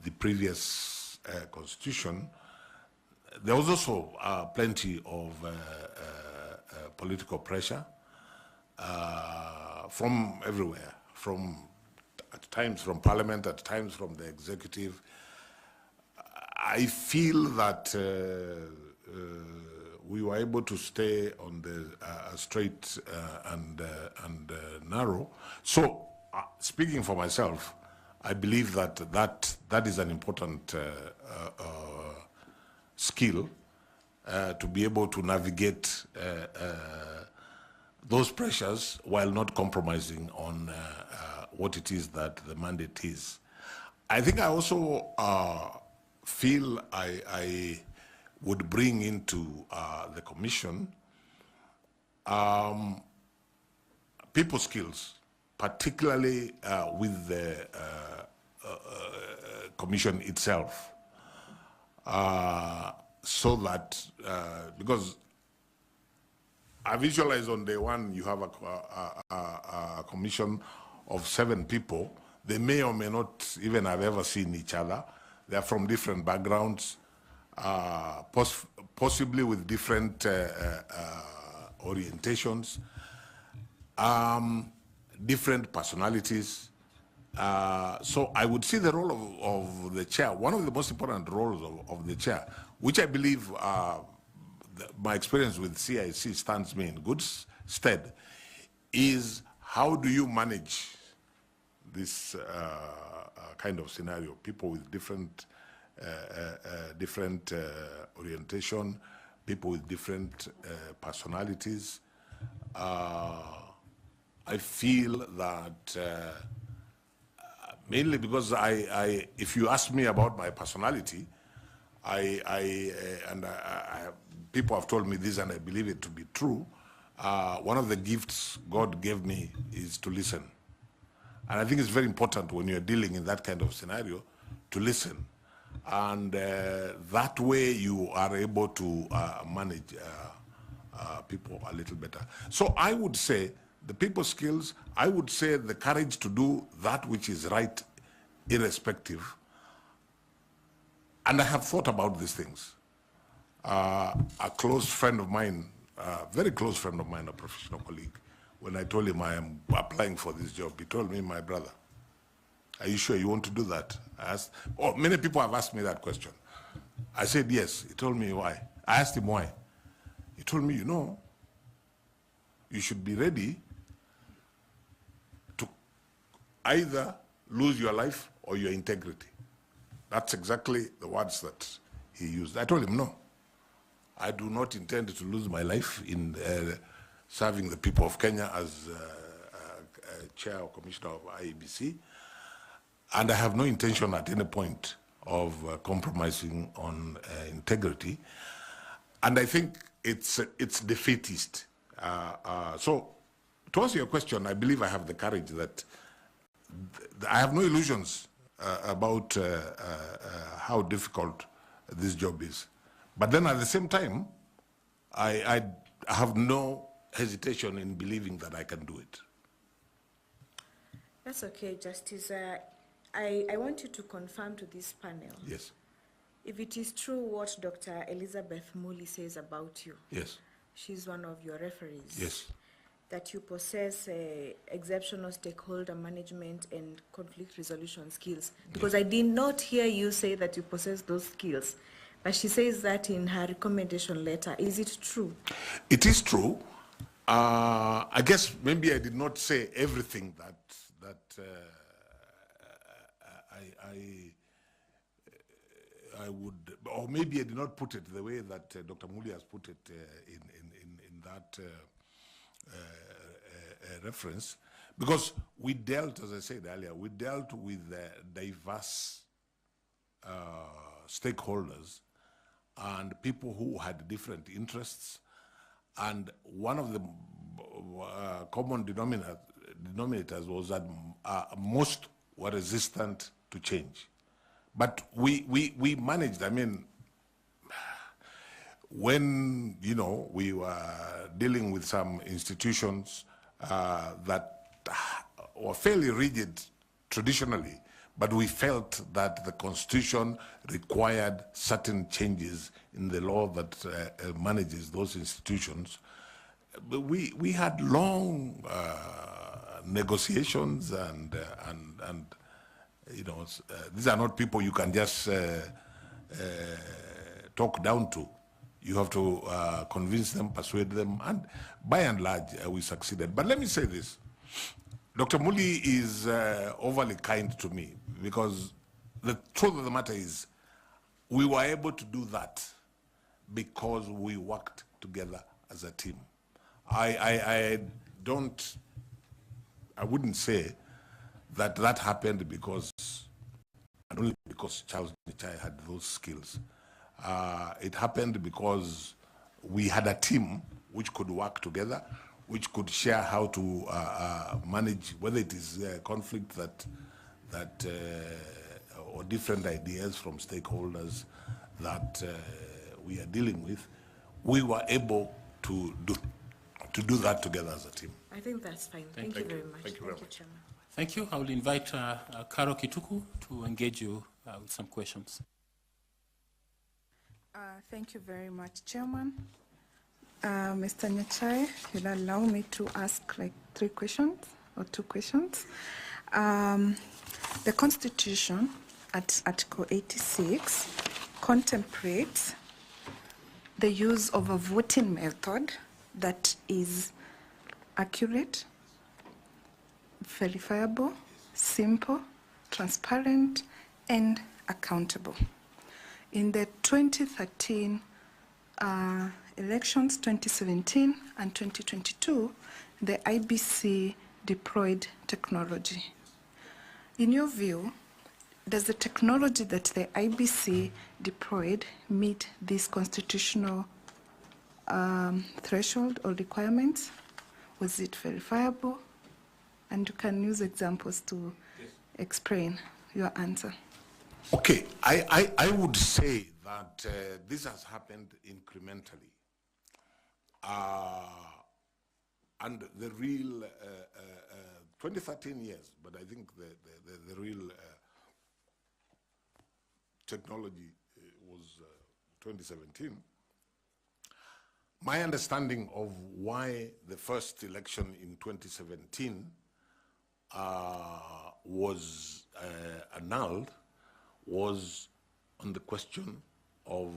the previous constitution, there was also plenty of political pressure from everywhere, at times from Parliament, at times from the executive. I feel that we were able to stay on the straight and narrow. So, speaking for myself, I believe that is an important skill to be able to navigate those pressures while not compromising on what it is that the mandate is. I think I also feel I would bring into the commission people skills, particularly with the commission itself, so that, because I visualize on day one you have a commission of 7 people. They may or may not even have ever seen each other. They are from different backgrounds, possibly with different orientations, different personalities. So I would see the role of the chair, one of the most important roles of the chair, which I believe my experience with CIC stands me in good stead, is how do you manage this kind of scenario? People with different orientation, people with different personalities. I feel that mainly because if you ask me about my personality, people have told me this and I believe it to be true. One of the gifts God gave me is to listen. And I think it's very important when you're dealing in that kind of scenario to listen. And that way you are able to manage people a little better. So I would say the people skills, I would say the courage to do that which is right, irrespective. And I have thought about these things. A close friend of mine, a very close friend of mine, a professional colleague, when I told him I am applying for this job, he told me, my brother, are you sure you want to do that? I asked, many people have asked me that question. I said, yes. He told me why. I asked him why. He told me, you should be ready to either lose your life or your integrity. That's exactly the words that he used. I told him, no, I do not intend to lose my life in serving the people of Kenya as chair or commissioner of Iebc. And I have no intention at any point of compromising on integrity. And I think it's defeatist. So to answer your question, I believe I have the courage that I have no illusions about how difficult this job is. But then at the same time, I have no hesitation in believing that I can do it. That's okay, Justice. I want you to confirm to this panel. Yes. If it is true what Dr. Elizabeth Muli says about you. Yes. She's one of your referees. Yes. That you possess exceptional stakeholder management and conflict resolution skills. Because yes. I did not hear you say that you possess those skills. But she says that in her recommendation letter. Is it true? It is true. I guess maybe I did not say everything that I would, or maybe I did not put it the way that Dr. Muli has put it in that reference, because we dealt, as I said earlier, we dealt with diverse stakeholders and people who had different interests, and one of the common denominators was that most were resistant to change. But we managed. I mean, when we were dealing with some institutions that were fairly rigid traditionally, but we felt that the Constitution required certain changes in the law that manages those institutions. But we had long negotiations, and you know, these are not people you can just talk down to. You have to convince them, persuade them, and by and large, we succeeded. But let me say this. Dr. Muli is overly kind to me, because the truth of the matter is we were able to do that because we worked together as a team. I wouldn't say that happened because, and only because Charles Nyachae had those skills. It happened because we had a team which could work together, which could share how to manage, whether it is conflict or different ideas from stakeholders that we are dealing with. We were able to do that together as a team. I think that's fine. Thank you very much. Thank you very much. Chairman. Thank you. I will invite Karo Kituku to engage you with some questions. Thank you very much, Chairman. Mr. Nyachae, you'll allow me to ask like 3 questions or 2 questions. The Constitution at Article 86 contemplates the use of a voting method that is accurate, verifiable, simple, transparent, and accountable. In the 2013 elections, 2017 and 2022, the IEBC deployed technology. In your view, does the technology that the IEBC deployed meet this constitutional threshold or requirements? Was it verifiable? And you can use examples to explain your answer. Okay, I would say that this has happened incrementally. And the real, 2013 years, but I think the real technology was 2017. My understanding of why the first election in 2017 was annulled was on the question of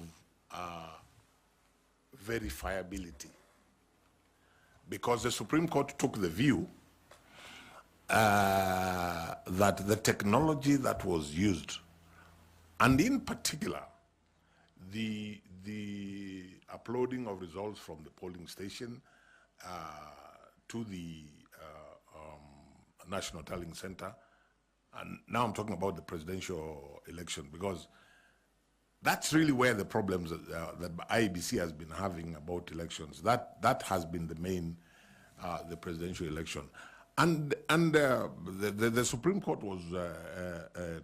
verifiability, because the Supreme Court took the view that the technology that was used, and in particular the uploading of results from the polling station to the National Tallying Center, and now I'm talking about the presidential election, because that's really where the problems that IEBC has been having about elections. That has been the main, the presidential election, and the Supreme Court was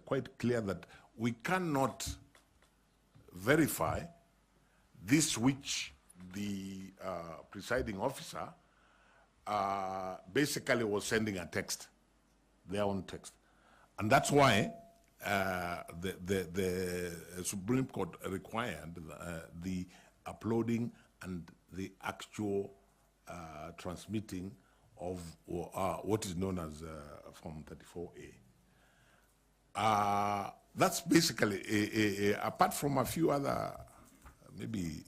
quite clear that we cannot verify this which the presiding officer basically was sending a text, their own text. And that's why the Supreme Court required the uploading and the actual transmitting of what is known as Form 34A. That's basically, apart from a few other, maybe,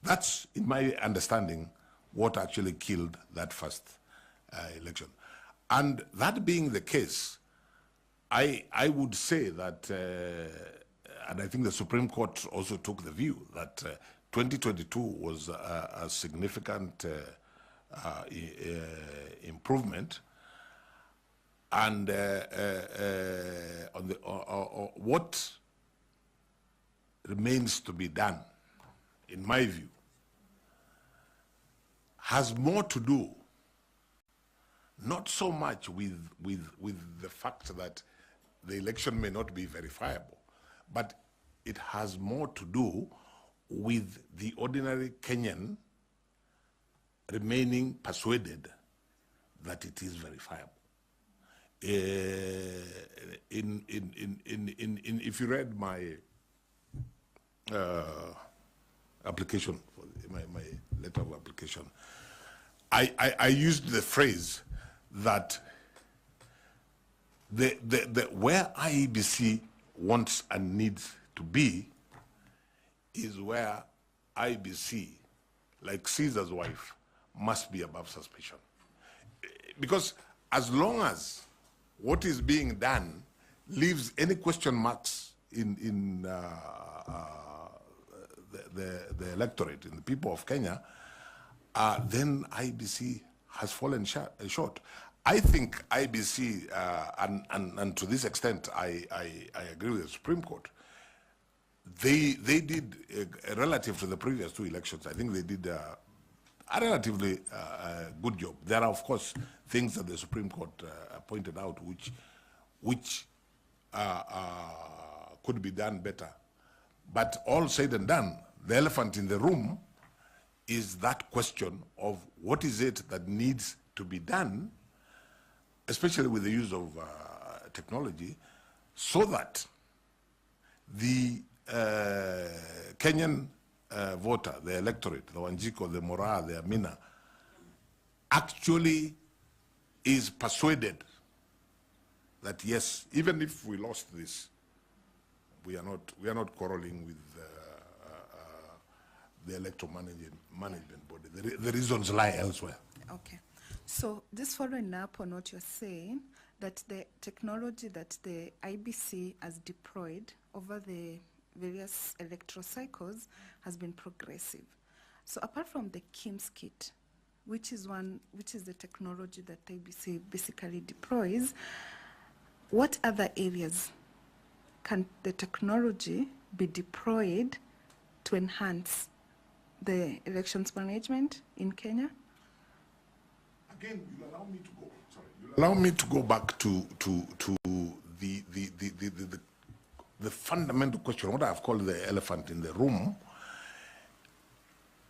that's, in my understanding, what actually killed that first election. And that being the case, I would say that, and I think the Supreme Court also took the view that 2022 was a significant improvement, and what remains to be done, in my view, has more to do not so much with the fact that the election may not be verifiable, but it has more to do with the ordinary Kenyan remaining persuaded that it is verifiable. if you read my application, my letter of application, I used the phrase that where IEBC wants and needs to be is where IEBC, like Caesar's wife, must be above suspicion. Because as long as what is being done leaves any question marks in the electorate, in the people of Kenya, then IEBC has fallen short. I think IEBC, and to this extent, I agree with the Supreme Court. They did, relative to the previous two elections, I think they did a relatively good job. There are, of course, things that the Supreme Court pointed out which could be done better. But all said and done, the elephant in the room is that question of what is it that needs to be done, especially with the use of technology, so that the Kenyan voter, the electorate, the Wanjiko, the Mora, the Amina, actually is persuaded that yes, even if we lost this, we are not quarreling with the electoral management body. The reasons lie elsewhere. Okay. So just following up on what you're saying, that the technology that the IBC has deployed over the various electoral cycles has been progressive. So apart from the KIMS kit, which is the technology that IBC basically deploys, what other areas can the technology be deployed to enhance the elections management in Kenya? Again, you'll allow me to go. Sorry, you'll allow me to go back to the fundamental question, what I've called the elephant in the room,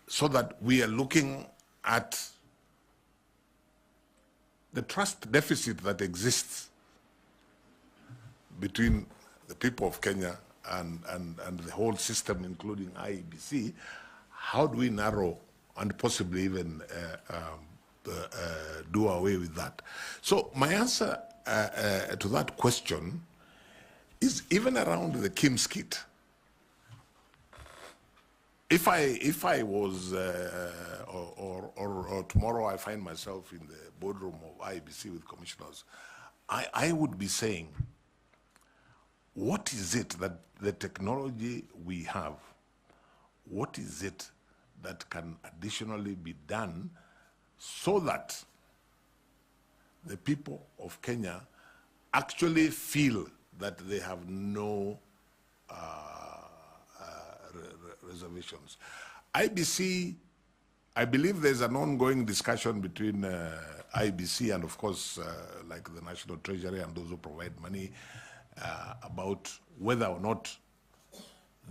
so that we are looking at the trust deficit that exists between the people of Kenya and the whole system, including IEBC. How do we narrow and possibly even do away with that? So my answer to that question is even around the KIMS kit. If I was, or tomorrow I find myself in the boardroom of IEBC with commissioners, I would be saying, what is it that the technology we have, what is it that can additionally be done so that the people of Kenya actually feel that they have no reservations? IBC, I believe there's an ongoing discussion between IBC and, of course, like the National Treasury and those who provide money about whether or not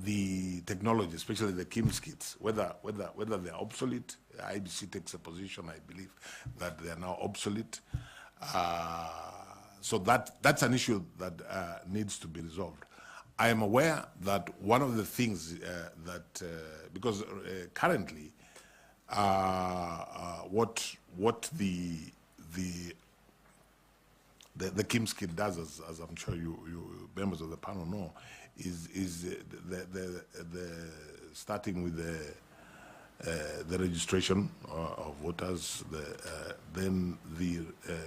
the technology, especially the KIMS kits, whether they're obsolete. IBC takes a position, I believe, that they are now obsolete. So that's an issue that needs to be resolved. I am aware that one of the things that, because currently, what the KIMS kit does, as I'm sure you members of the panel know, is the starting with the registration of voters, then the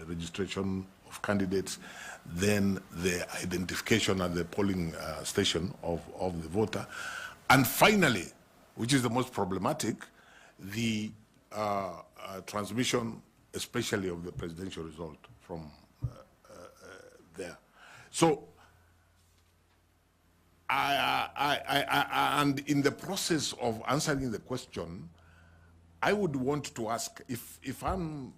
registration of candidates, then the identification at the polling station of the voter, and finally, which is the most problematic, the transmission, especially of the presidential result from there. So, and in the process of answering the question, I would want to ask, if I'm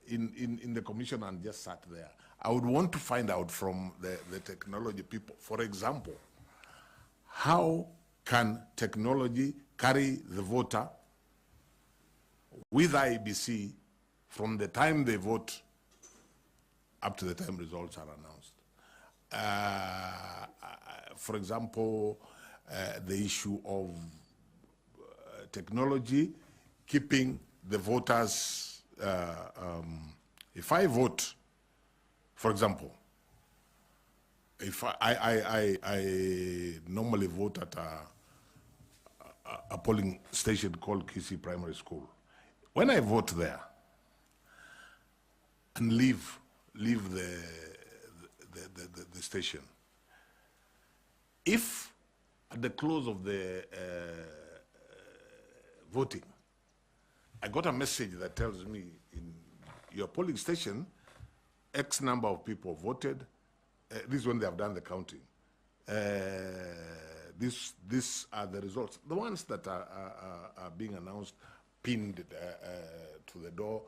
in the commission and just sat there, I would want to find out from the technology people, for example, how can technology carry the voter with IEBC from the time they vote up to the time results are announced. For example, the issue of technology, keeping the voters, if I vote, for example, if I normally vote at a polling station called Kisi Primary School. When I vote there and leave the station, if at the close of the voting, I got a message that tells me in your polling station, X number of people voted. This is when they have done the counting. These are the results. The ones that are being announced, pinned to the door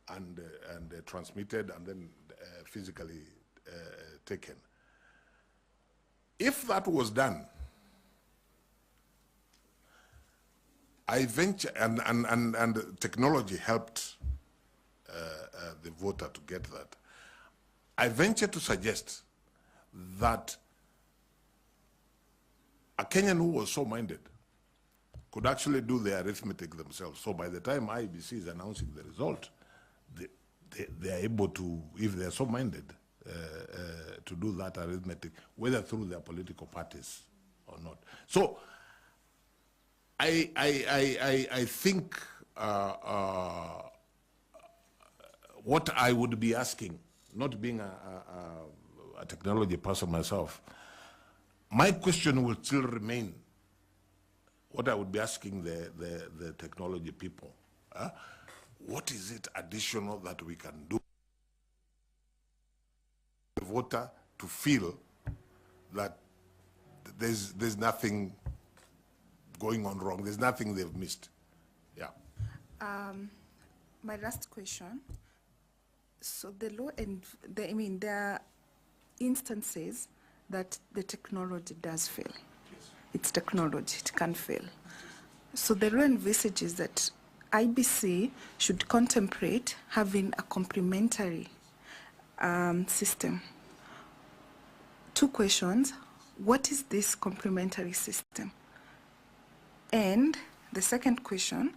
and transmitted and then physically taken. If that was done, I venture, and technology helped the voter to get that. I venture to suggest that a Kenyan who was so minded could actually do the arithmetic themselves. So by the time Iebc is announcing the result, they are able to, if they are so minded, to do that arithmetic, whether through their political parties or not. So I think what I would be asking, not being a technology person myself, my question will still remain what I would be asking the technology people. What is it additional that we can do the voter to feel that there's nothing going on wrong, there's nothing they've missed? Yeah. My last question. So the law and there are instances that the technology does fail. Yes. It's technology, it can fail. So the law envisages that Iebc should contemplate having a complementary system. Two questions. What is this complementary system? And the second question,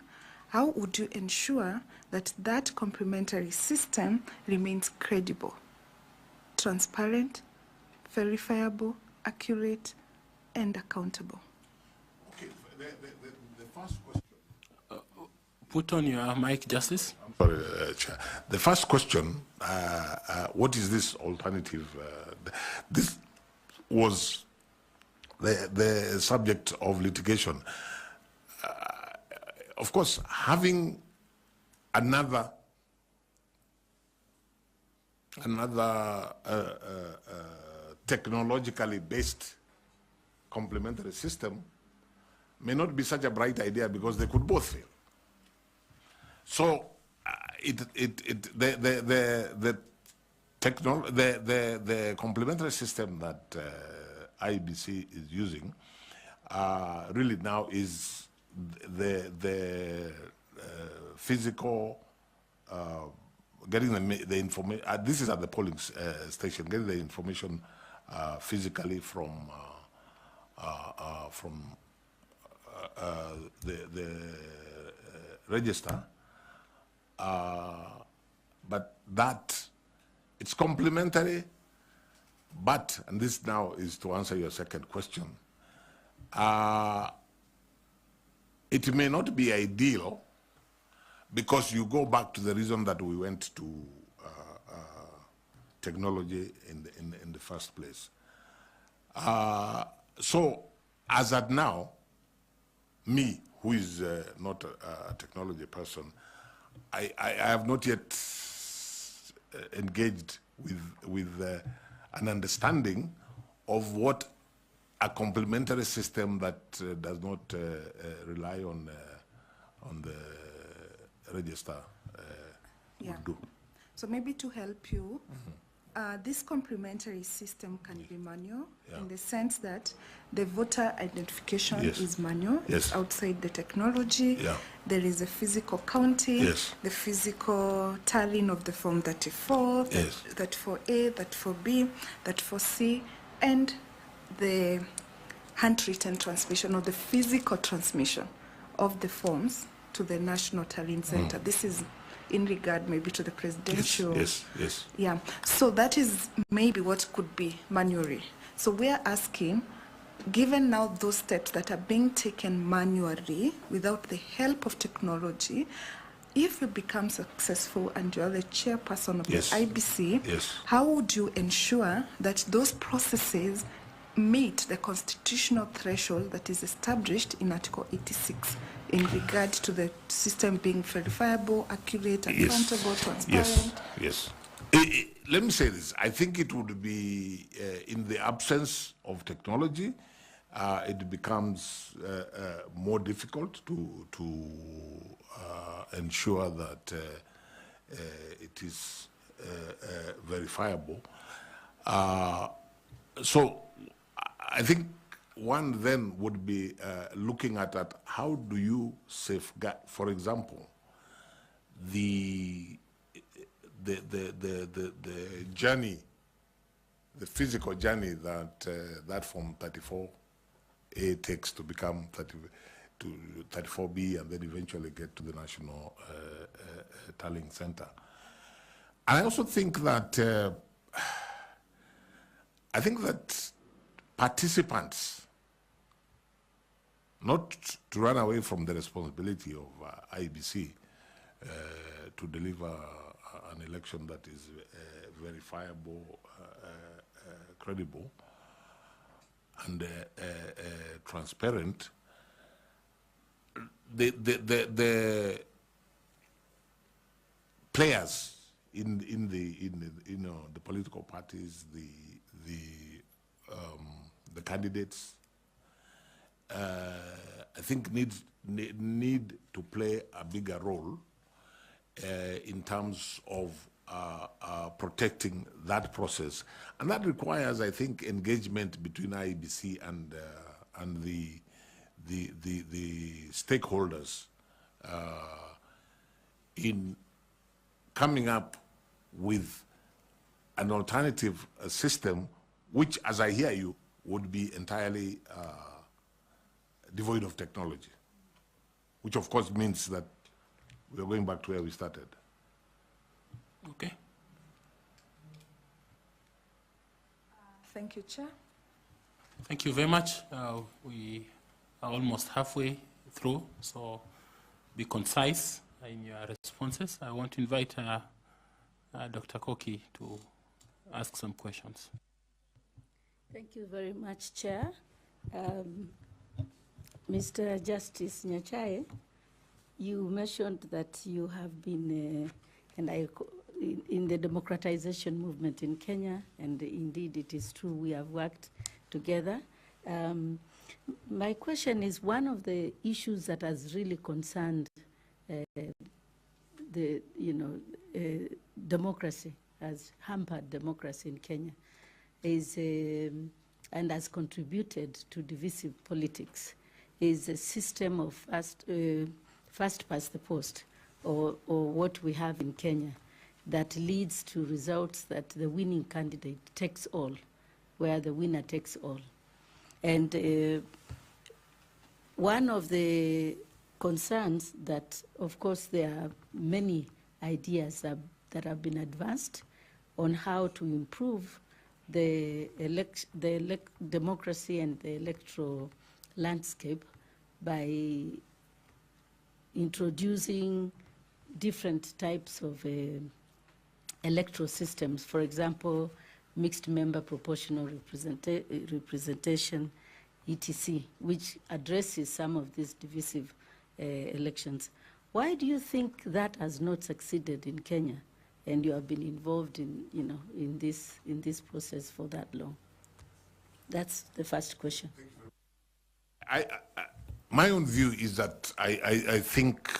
how would you ensure that that complementary system remains credible, transparent, verifiable, accurate, and accountable? Okay, the first question. Put on your mic, Justice. I'm sorry, Chair. The first question, what is this alternative? This was the subject of litigation. Of course, having another technologically based complementary system may not be such a bright idea because they could both fail. So the complementary system that Iebc is using really now is the physical getting the information. This is at the polling station, getting the information physically from the register. But that it's complementary, but, and this now is to answer your second question, it may not be ideal because you go back to the reason that we went to technology in the first place. So as at now, me, who is not a technology person, I have not yet engaged with an understanding of what a complementary system that does not rely on the register would do. So maybe to help you, This complementary system can be manual Yeah. in the sense that the voter identification Yes. is manual. Yes. It's outside the technology. Yeah. There is a physical counting, Yes. the physical tallying of the Form 34, Yes. 34A, 34B, 34C, and the handwritten transmission or the physical transmission of the forms to the National Tallying Center. This is in regard maybe to the presidential. Yes, yes. Yeah, so that is maybe what could be manually. So we are asking, given now those steps that are being taken manually without the help of technology, if you become successful and you are the chairperson of Yes. the IBC, Yes. how would you ensure that those processes meet the constitutional threshold that is established in Article 86 in regard to the system being verifiable, accurate, accountable, transparent? Yes. Let me say this. I think it would be, in the absence of technology, it becomes more difficult to ensure that it is verifiable. So I think one then would be looking at that. How do you safeguard, for example, the journey, the physical journey that that Form 34A takes to become 34B and then eventually get to the National Tallying Center. And I also think that participants, not to run away from the responsibility of IBC to deliver an election that is verifiable, credible, and transparent. The players in the political parties, the candidates, I think need to play a bigger role in terms of protecting that process, and that requires, I think, engagement between IEBC and the stakeholders in coming up with an alternative system, which, as I hear you, would be entirely devoid of technology, which of course means that we're going back to where we started. Okay. Thank you, Chair. Thank you very much. We are almost halfway through, so be concise in your responses. I want to invite Dr. Koki to ask some questions. Thank you very much, Chair. Mr. Justice Nyachae, you mentioned that you have been in the democratization movement in Kenya, and indeed it is true we have worked together. My question is, one of the issues that has really concerned democracy, has hampered democracy in Kenya, is and has contributed to divisive politics, is a system of first past the post, or what we have in Kenya, that leads to results that the winning candidate takes all, where the winner takes all. And one of the concerns that, of course, there are many ideas that have been advanced on how to improve the democracy and the electoral landscape by introducing different types of electoral systems. For example, mixed member proportional representation, etc., which addresses some of these divisive elections. Why do you think that has not succeeded in Kenya, and you have been involved in this process for that long? That's the first question. My own view is that I think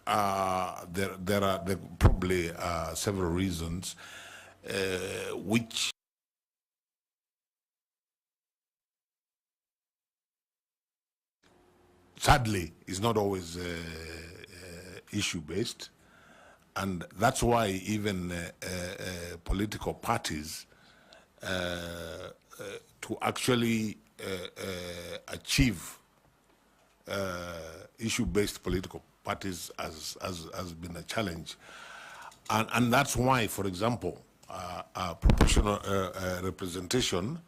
there are probably several reasons. which sadly is not always issue-based. And that's why even political parties, to actually achieve issue-based political parties has been a challenge. And that's why, for example, proportional representation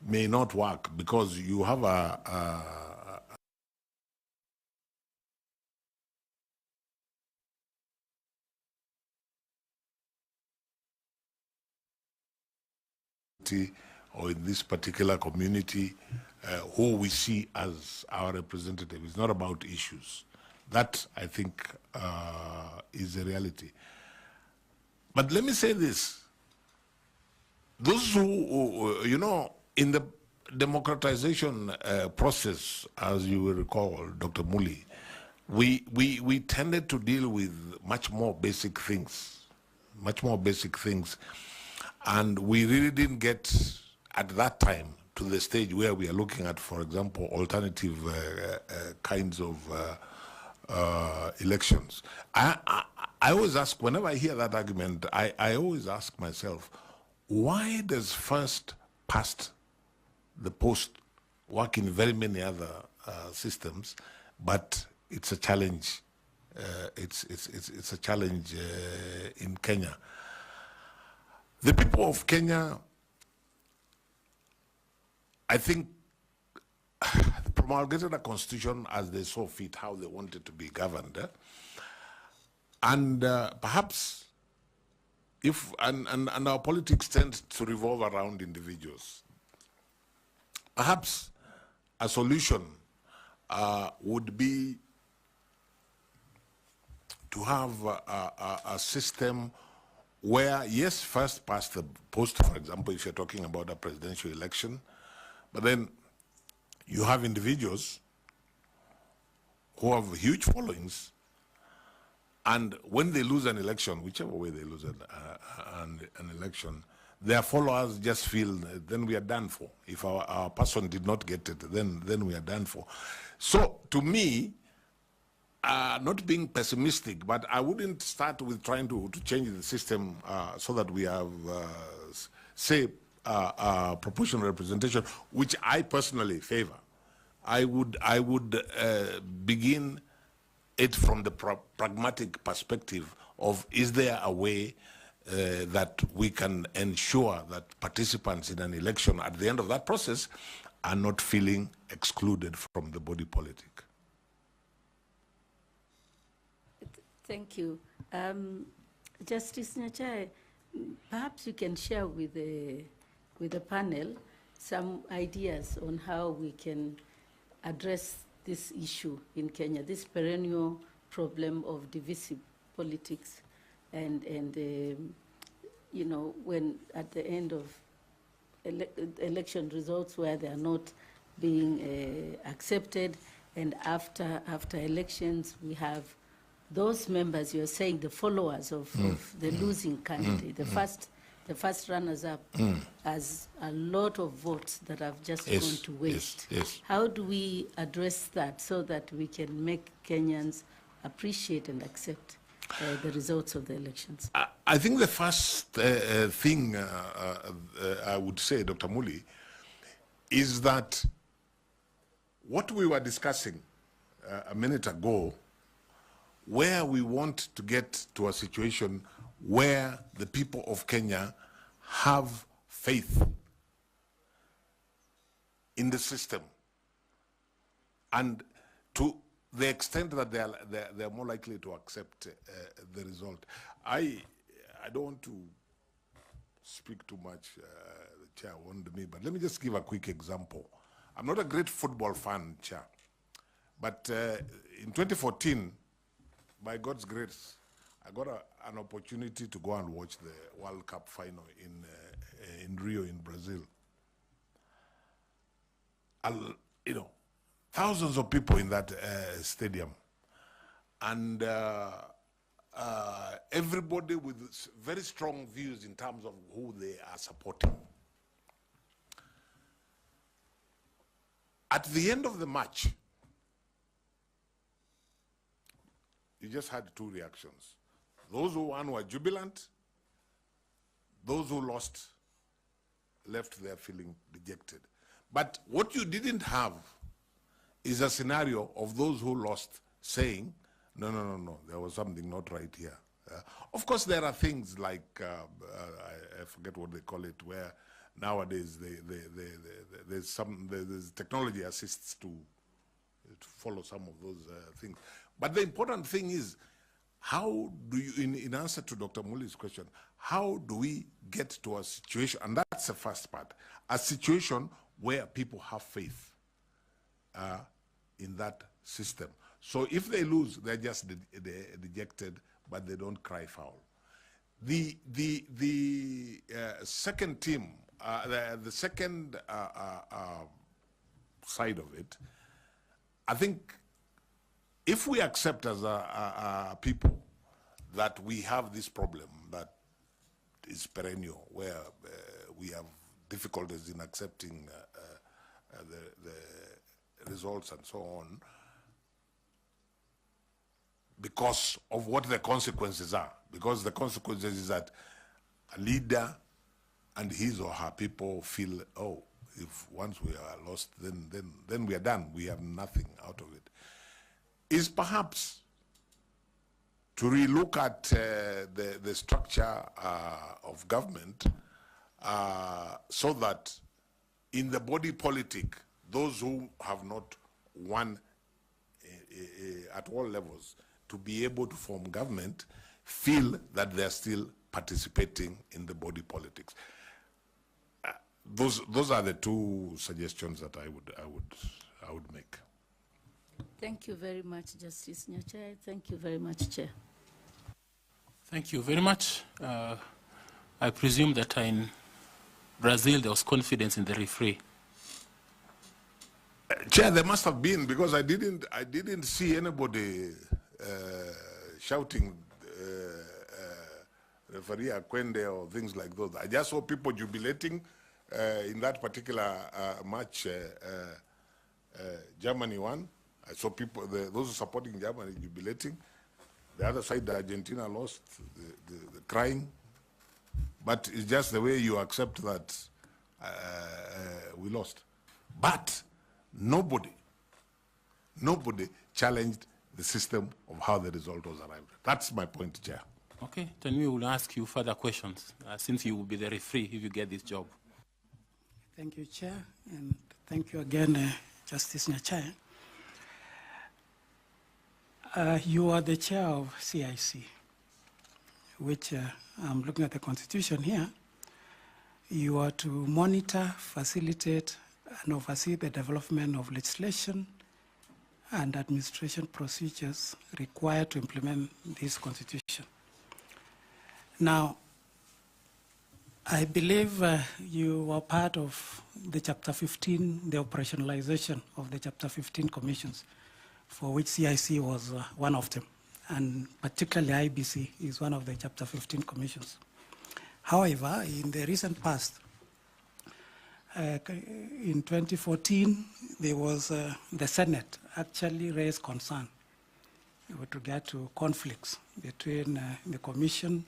may not work, because you have or in this particular community who we see as our representative. It's not about issues. That, I think, is a reality. But let me say this. Those who, you know, in the democratization process, as you will recall, Dr. Muli, we tended to deal with much more basic things, and we really didn't get, at that time, to the stage where we are looking at, for example, alternative kinds of elections. I always ask, whenever I hear that argument, I always ask myself, why does first past the post work in very many other systems, but it's a challenge? It's a challenge in Kenya. The people of Kenya, I think, promulgated a constitution as they saw fit, how they wanted to be governed. And perhaps, and our politics tends to revolve around individuals. Perhaps a solution would be to have a system where, yes, first past the post, for example, if you're talking about a presidential election, but then you have individuals who have huge followings, and when they lose an election, whichever way they lose an election, their followers just feel, then we are done for. If our person did not get it, then we are done for. So to me, not being pessimistic, but I wouldn't start with trying to change the system so that we have, say, proportional representation, which I personally favor. I would begin it from the pragmatic perspective of, is there a way that we can ensure that participants in an election at the end of that process are not feeling excluded from the body politic? Thank you. Justice Nyachae, perhaps you can share with the panel some ideas on how we can address this issue in Kenya, this perennial problem of divisive politics, and you know, when at the end of election results where they are not being accepted, and after elections we have those members, you're saying the followers of the losing candidate, the first runners-up, as a lot of votes that have just gone to waste. Yes. How do we address that so that we can make Kenyans appreciate and accept the results of the elections? I think the first thing I would say, Dr. Muli, is that what we were discussing a minute ago, where we want to get to a situation where the people of Kenya have faith in the system, and to the extent that they are more likely to accept the result. I don't want to speak too much, the chair warned me, but let me just give a quick example. I'm not a great football fan, chair, but in 2014, by God's grace, I got an opportunity to go and watch the World Cup final in Rio, in Brazil. You know, thousands of people in that stadium, and everybody with very strong views in terms of who they are supporting. At the end of the match, you just had two reactions. Those who won were jubilant. Those who lost left there feeling dejected. But what you didn't have is a scenario of those who lost saying, no, there was something not right here. Of course, there are things like, I forget what they call it, where nowadays there's technology assists to follow some of those things. But the important thing is, how do you, in answer to Dr. Muli's question, how do we get to a situation, and that's the first part, a situation where people have faith in that system. So if they lose, they're just dejected, but they don't cry foul. The second team, the second side of it, I think if we accept as a people that we have this problem that is perennial, where we have difficulties in accepting the results and so on, because of what the consequences are. Because the consequences is that a leader and his or her people feel, oh, if once we are lost, then we are done. We have nothing out of it. Is perhaps to relook at the structure of government so that in the body politic, those who have not won at all levels to be able to form government feel that they're still participating in the body politics. Those are the two suggestions that I would make. Thank you very much, Justice Nyachae. Thank you very much, Chair. Thank you very much. I presume that in Brazil there was confidence in the referee. Chair, there must have been, because I didn't see anybody shouting referee Akwende or things like those. I just saw people jubilating in that particular match. Germany won. I saw people, those supporting Germany jubilating. The other side, Argentina lost, the crying. But it's just the way you accept that we lost. But nobody challenged the system of how the result was arrived at. That's my point, Chair. Okay, then we will ask you further questions, since you will be the referee if you get this job. Thank you, Chair, and thank you again, Justice Nyachae. You are the chair of CIC, which I'm looking at the Constitution here. You are to monitor, facilitate, and oversee the development of legislation and administration procedures required to implement this Constitution. Now, I believe you were part of the Chapter 15, the operationalization of the Chapter 15 commissions, for which CIC was one of them, and particularly Iebc is one of the Chapter 15 commissions. However, in the recent past, in 2014, there was the Senate actually raised concern with regard to conflicts between the Commission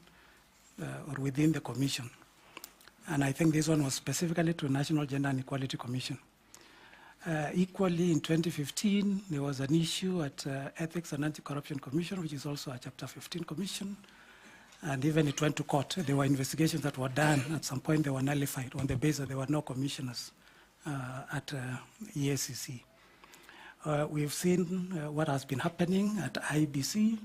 or within the Commission. And I think this one was specifically to National Gender and Equality Commission. Equally, in 2015, there was an issue at Ethics and Anti-Corruption Commission, which is also a Chapter 15 commission. And even it went to court. There were investigations that were done. At some point, they were nullified on the basis that there were no commissioners at EACC. We've seen what has been happening at Iebc.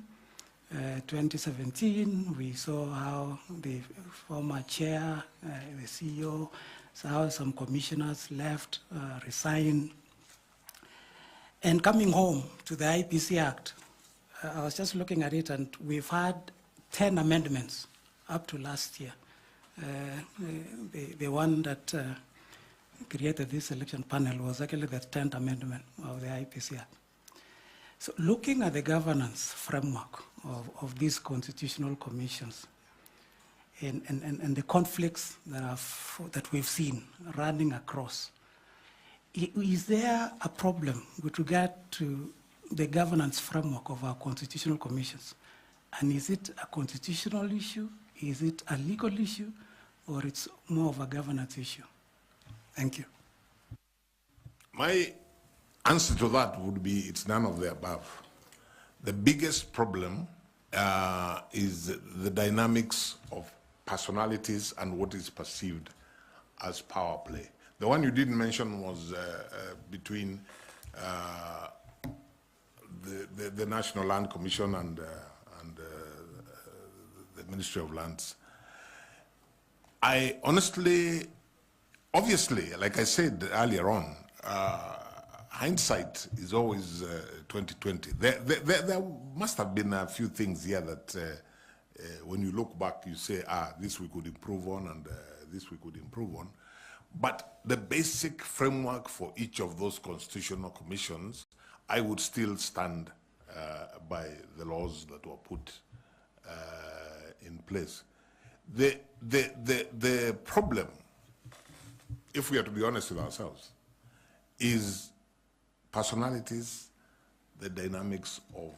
2017, we saw how the former chair, the CEO, how some commissioners left, resigned. And coming home to the IPC Act, I was just looking at it, and we've had 10 amendments up to last year. The one that created this election panel was actually the 10th amendment of the IPC Act. So looking at the governance framework of these constitutional commissions and the conflicts that we've seen running across, is there a problem with regard to the governance framework of our constitutional commissions? And is it a constitutional issue? Is it a legal issue? Or it's more of a governance issue? Thank you. My answer to that would be it's none of the above. The biggest problem is the dynamics of personalities and what is perceived as power play. The one you didn't mention was between the National Land Commission and the Ministry of Lands. I honestly, obviously, like I said earlier on, hindsight is always 2020. There must have been a few things here that when you look back, you say, this we could improve on and this we could improve on. But the basic framework for each of those constitutional commissions, I would still stand by the laws that were put in place. The problem, if we are to be honest with ourselves, is personalities, the dynamics of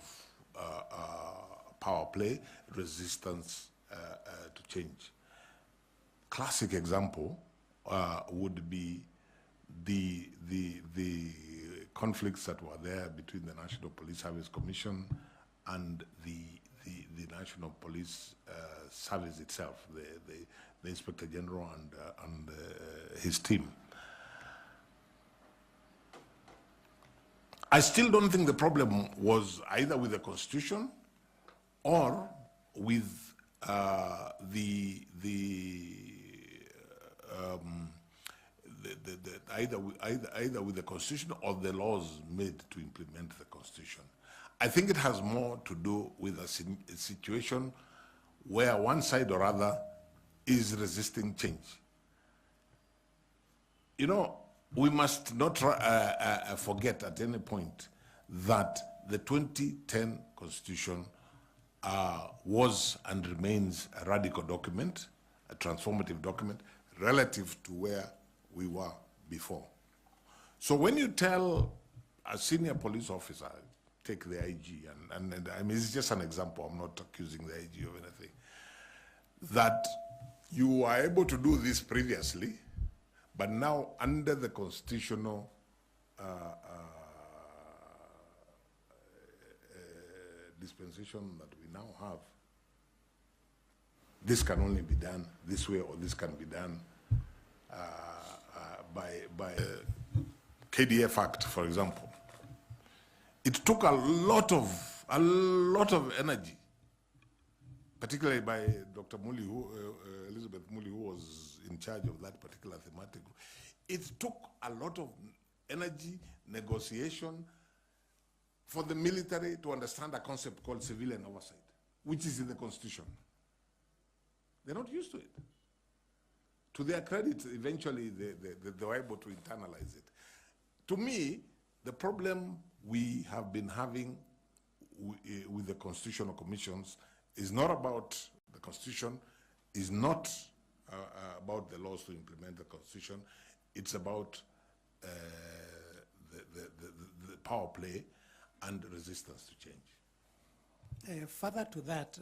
power play, resistance to change. Classic example would be the conflicts that were there between the National Police Service Commission and the National Police Service itself, the Inspector General and his team. I still don't think the problem was either with the Constitution or with either with the Constitution or the laws made to implement the Constitution. I think it has more to do with a situation where one side or other is resisting change. You know, we must not forget at any point that the 2010 Constitution was and remains a radical document, a transformative document, relative to where we were before. So when you tell a senior police officer, take the IG, and I mean, it's just an example, I'm not accusing the IG of anything, that you were able to do this previously, but now under the constitutional dispensation that we now have, this can only be done this way, or this can be done by KDF Act, for example. It took a lot of energy, particularly by Dr. Muli, Elizabeth Muli, who was in charge of that particular thematic group. It took a lot of energy, negotiation, for the military to understand a concept called civilian oversight, which is in the Constitution. They're not used to it. To their credit, eventually they were able to internalize it. To me, the problem we have been having with the constitutional commissions is not about the Constitution, is not about the laws to implement the Constitution. It's about the power play and resistance to change. Further to that,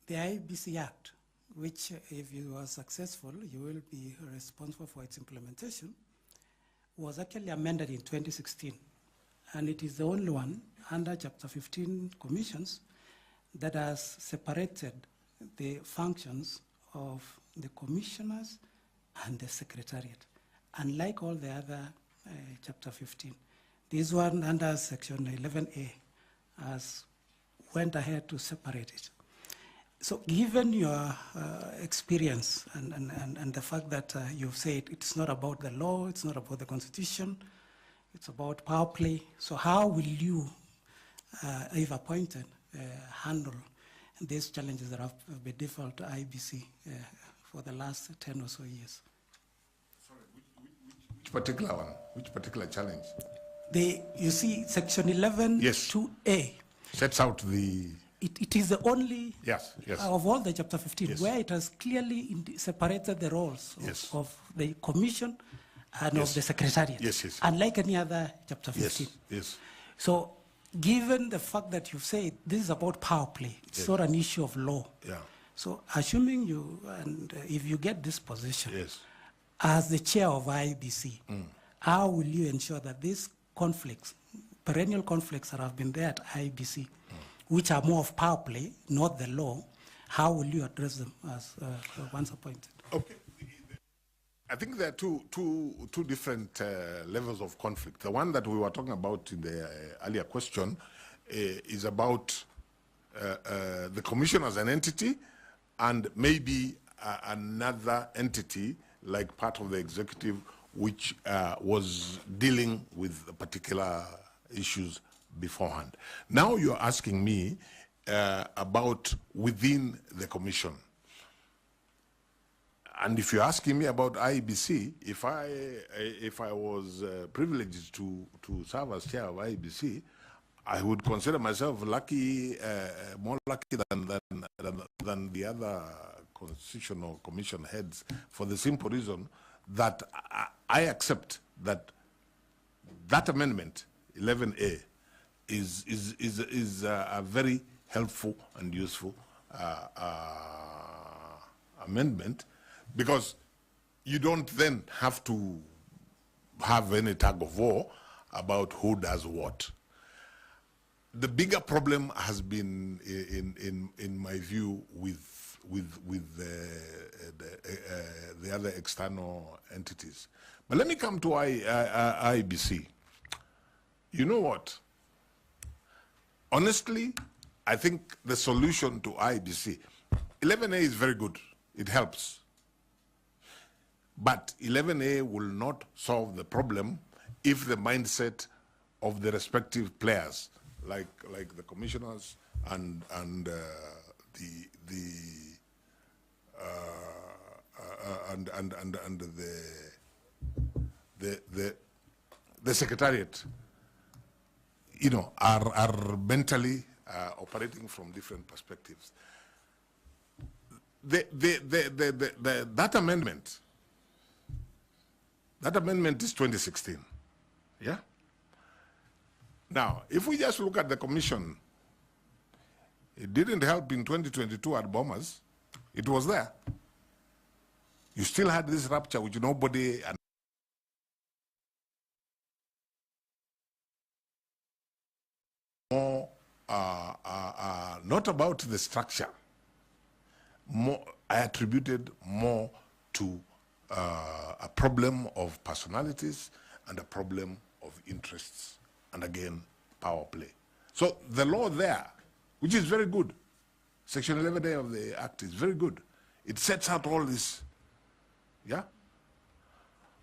the Iebc Act, which if you are successful, you will be responsible for its implementation, was actually amended in 2016. And it is the only one under Chapter 15 commissions that has separated the functions of the commissioners and the secretariat, unlike all the other Chapter 15. This one under Section 11A has went ahead to separate it. So given your experience and the fact that you've said it's not about the law, it's not about the Constitution, it's about power play, so how will you, if appointed, handle these challenges that have been default to IBC for the last 10 or so years? Sorry, which particular one? Which particular challenge? You see, Section 11 Yes. 2A, Sets out the... it is the only Yes, yes. of all the Chapter 15 Yes. where it has clearly separated the roles Yes. of the Commission and Yes. of the Secretariat, Yes, yes. unlike any other Chapter 15. Yes, yes. So, given the fact that you've said this is about power play, it's Yes. not an issue of law. Yeah. So, assuming you, and if you get this position, Yes. as the chair of IEBC, how will you ensure that these conflicts, perennial conflicts that have been there at IEBC, which are more of power play, not the law, how will you address them as once appointed? Okay. I think there are two different levels of conflict. The one that we were talking about in the earlier question is about the commission as an entity and maybe another entity like part of the executive which was dealing with particular issues beforehand. Now you're asking me about within the commission. And if you're asking me about IEBC, if I was privileged to serve as chair of IEBC, I would consider myself lucky, more lucky than the other constitutional commission heads, for the simple reason that I accept that amendment 11A is a very helpful and useful amendment, because you don't then have to have any tug of war about who does what. The bigger problem has been, in my view, with the other external entities. But let me come to IEBC. You know what? Honestly, I think the solution to IEBC, 11A is very good. It helps. But 11A will not solve the problem if the mindset of the respective players, like the commissioners and the secretariat, you know, are mentally operating from different perspectives. That amendment is 2016, yeah? Now, if we just look at the commission, it didn't help in 2022 at Bombers. It was there. You still had this rupture which nobody... More, not about the structure. More, I attributed more to a problem of personalities and a problem of interests, and again, power play. So the law there, which is very good, Section 11A of the Act is very good. It sets out all this, yeah?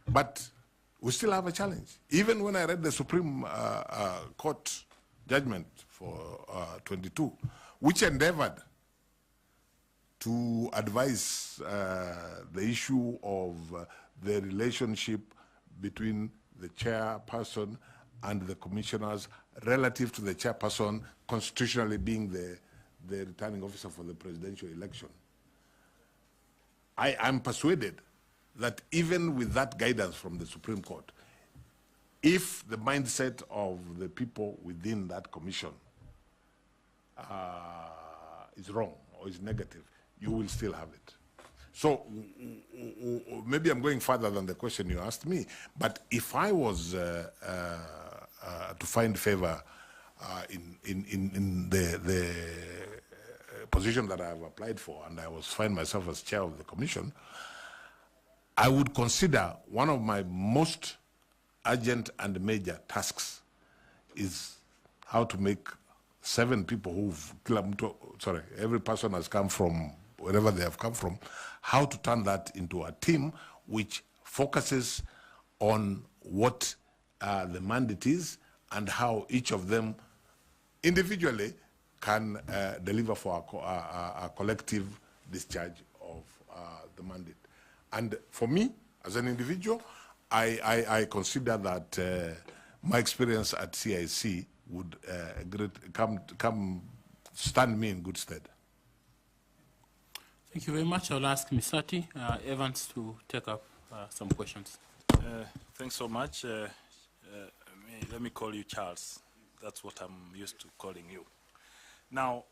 But we still have a challenge. Even when I read the Supreme Court judgment for 22, which endeavored to advise the issue of the relationship between the chairperson and the commissioners relative to the chairperson constitutionally being the returning officer for the presidential election. I am persuaded that even with that guidance from the Supreme Court, if the mindset of the people within that commission is wrong or is negative, you will still have it. So maybe I'm going further than the question you asked me, but if I was to find favor in the position that I have applied for, and I was find myself as chair of the commission, I would consider one of my most urgent and major tasks is how to make 7 people who've, every person has come from wherever they have come from, how to turn that into a team which focuses on what the mandate is and how each of them individually can deliver for a collective discharge of the mandate. And for me, as an individual, I consider that my experience at CIC would come stand me in good stead. Thank you very much. I'll ask Misati Evans to take up some questions. Thanks so much. Let me call you Charles. That's what I'm used to calling you. Now,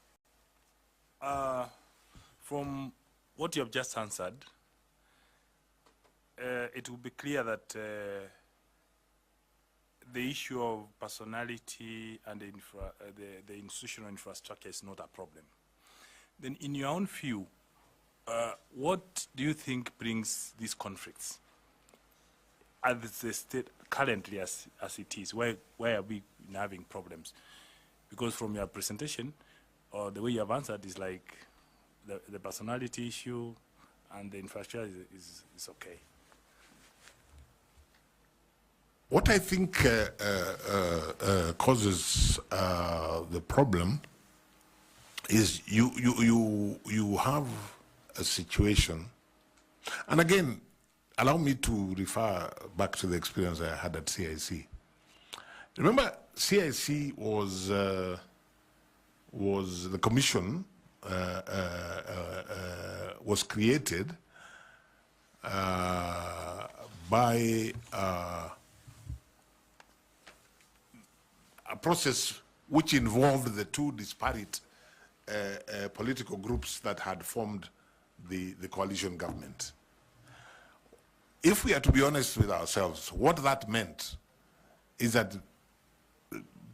from what you have just answered, it will be clear that the issue of personality and the institutional infrastructure is not a problem. Then in your own view, what do you think brings these conflicts as the state currently as it is? Why are we having problems? Because from your presentation, or the way you have answered is like the personality issue and the infrastructure is okay. What I think causes the problem is you have a situation, and again, allow me to refer back to the experience I had at CIC. Remember, CIC was the commission was created by a process which involved the two disparate political groups that had formed the coalition government. If we are to be honest with ourselves, what that meant is that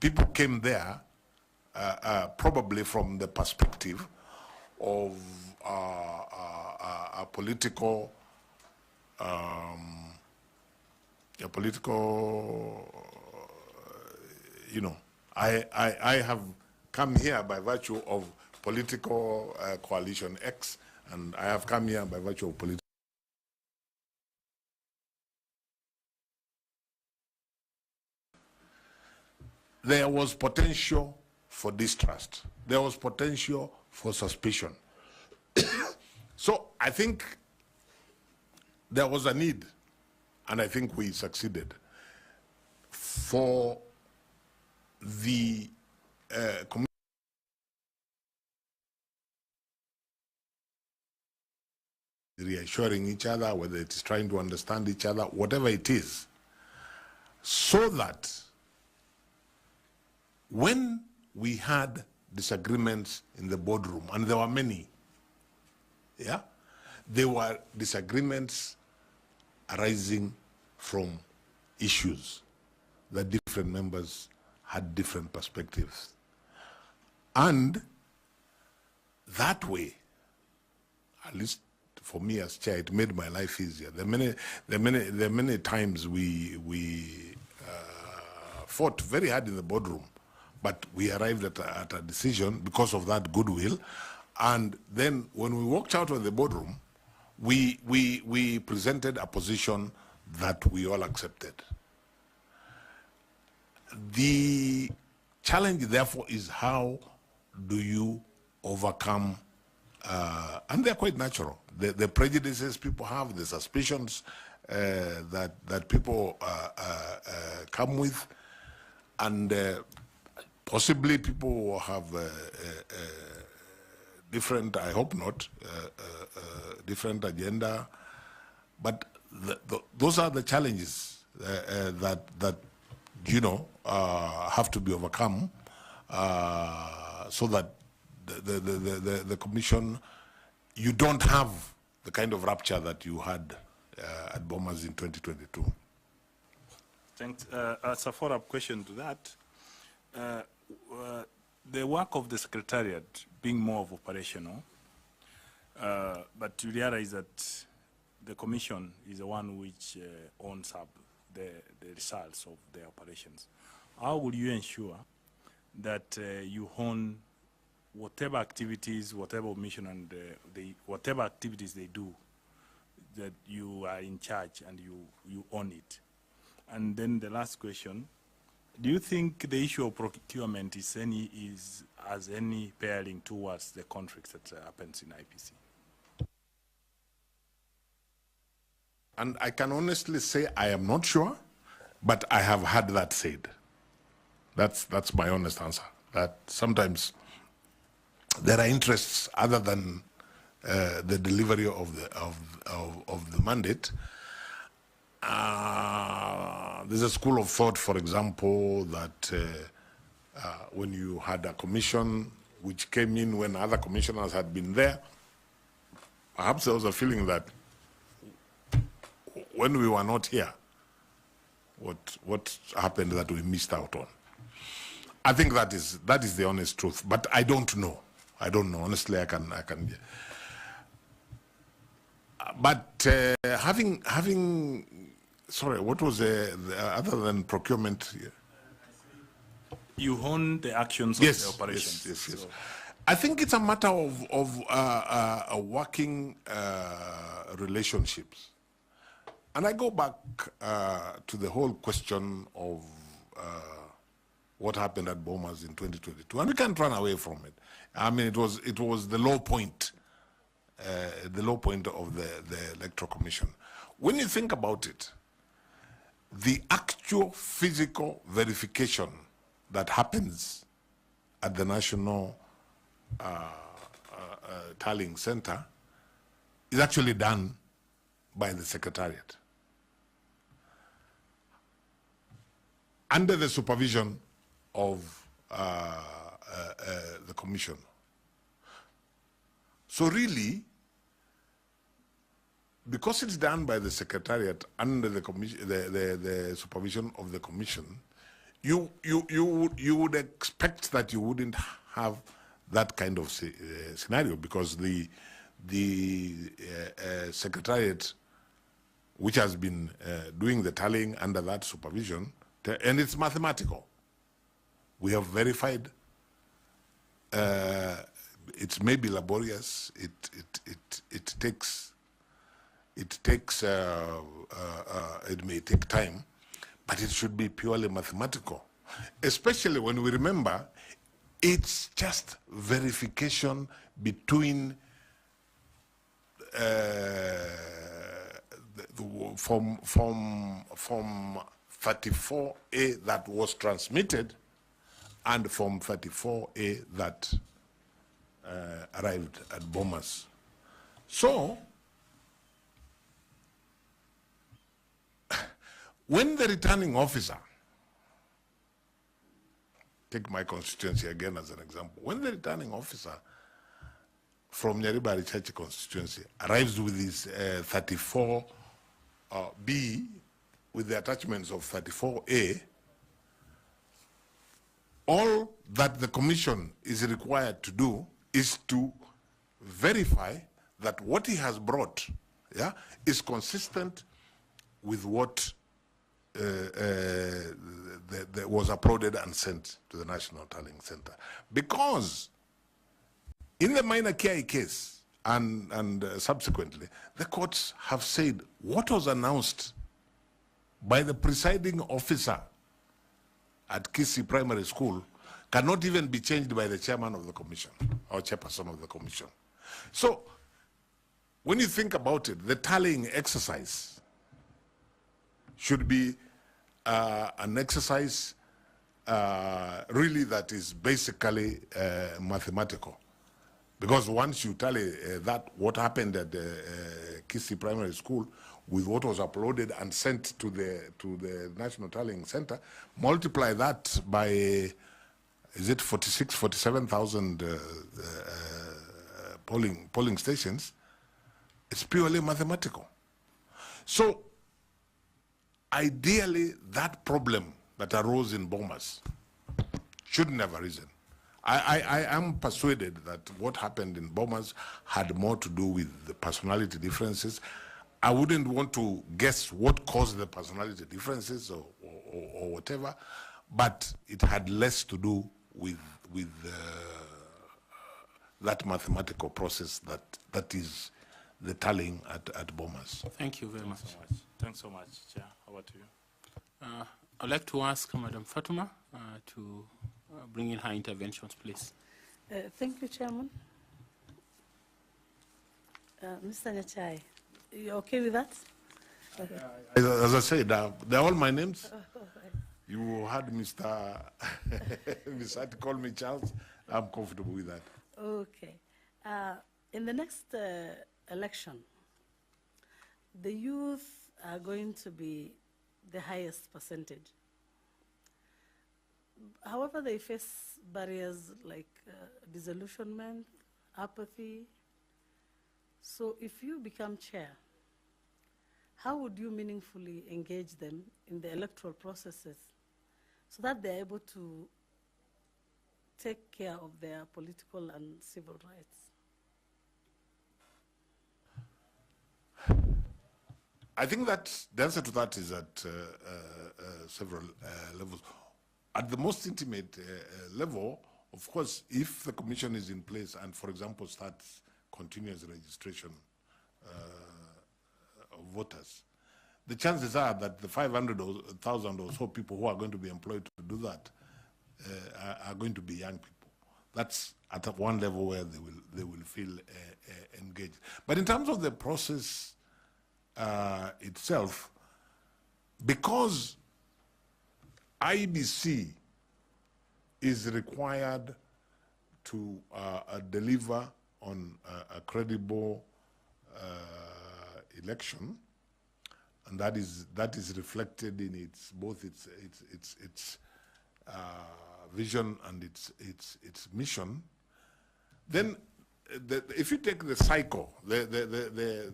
people came there probably from the perspective of a political you know, I have come here by virtue of political coalition X, and I have come here by virtue of political. There was potential for distrust. There was potential for suspicion. So I think there was a need, and I think we succeeded, for the reassuring each other, whether it is trying to understand each other, whatever it is, so that when we had disagreements in the boardroom, and there were many, yeah, there were disagreements arising from issues that different members had different perspectives. And that way, at least for me as chair, it made my life easier. There are many times we fought very hard in the boardroom, but we arrived at a decision because of that goodwill. And then when we walked out of the boardroom, we presented a position that we all accepted. The challenge, therefore, is how do you overcome, and they're quite natural, the prejudices people have, the suspicions that people come with, and possibly people will have different, I hope not, different agenda, but those are the challenges that you know, have to be overcome so that the commission, you don't have the kind of rupture that you had at Bomas in 2022. Thanks. As a follow-up question to that, the work of the Secretariat being more of operational, but you realize that the Commission is the one which owns up the results of the operations. How will you ensure that you own whatever activities, whatever mission, and whatever activities they do, that you are in charge and you own it? And then the last question, do you think the issue of procurement has any bearing towards the conflicts that happens in IPC? And I can honestly say I am not sure, But I have had that said. That's my honest answer. That sometimes there are interests other than the delivery of the mandate. There's a school of thought, for example, that when you had a commission which came in when other commissioners had been there, perhaps there was a feeling that when we were not here, what happened that we missed out on. I think that is the honest truth, but I don't know. I don't know. Honestly, I can. But having, sorry, what was the other than procurement? You own the actions of the operations. Yes. So. I think it's a matter of working relationships. And I go back to the whole question of what happened at Bomas in 2022, and we can't run away from it. I mean, it was the low point of the Electoral Commission. When you think about it, the actual physical verification that happens at the National Tallying Center is actually done by the Secretariat under the supervision of the Commission. So really, because it's done by the Secretariat under the supervision of the Commission, you would expect that you wouldn't have that kind of scenario, because the Secretariat, which has been doing the tallying under that supervision, and it's mathematical. We have verified. It may be laborious. It may take time, but it should be purely mathematical. Especially when we remember, it's just verification between from 34A that was transmitted and from 34A that arrived at Bomas. So, when the returning officer, take my constituency again as an example, when the returning officer from Nyaribari Church constituency arrives with his 34B with the attachments of 34A, all that the Commission is required to do is to verify that what he has brought, is consistent with what was uploaded and sent to the National Tallying Center. Because in the minor KI case and subsequently, the courts have said what was announced by the presiding officer at Kisi Primary School cannot even be changed by the chairman of the commission or chairperson of the commission. So when you think about it, the tallying exercise should be an exercise really that is basically mathematical. Because once you tally that, what happened at the Kisi Primary School with what was uploaded and sent to the National Tallying Center, multiply that by, is it 47,000 polling stations, it's purely mathematical. So ideally, that problem that arose in Bomas shouldn't have arisen. I am persuaded that what happened in Bomas had more to do with the personality differences. I wouldn't want to guess what caused the personality differences or whatever, but it had less to do with that mathematical process that is the tallying at Bomas. Thank you very much. Thanks so much, Chair. How about you? I'd like to ask Madam Fatuma to bring in her interventions, please. Thank you, Chairman. Mr. Nyachae, you okay with that? As I said, they're all my names. You had Mr. Mr. call me Charles. I'm comfortable with that. Okay. In the next election, the youth are going to be the highest percentage. However, they face barriers like disillusionment, apathy. So if you become chair, how would you meaningfully engage them in the electoral processes so that they're able to take care of their political and civil rights? I think that the answer to that is at several levels. At the most intimate level, of course, if the commission is in place and, for example, starts continuous registration of voters, the chances are that the 500,000 or so people who are going to be employed to do that are going to be young people. That's at one level where they will feel engaged. But in terms of the process itself, because IEBC is required to deliver on a credible election, and that is reflected in its both its vision and its mission. Then, if you take the cycle, the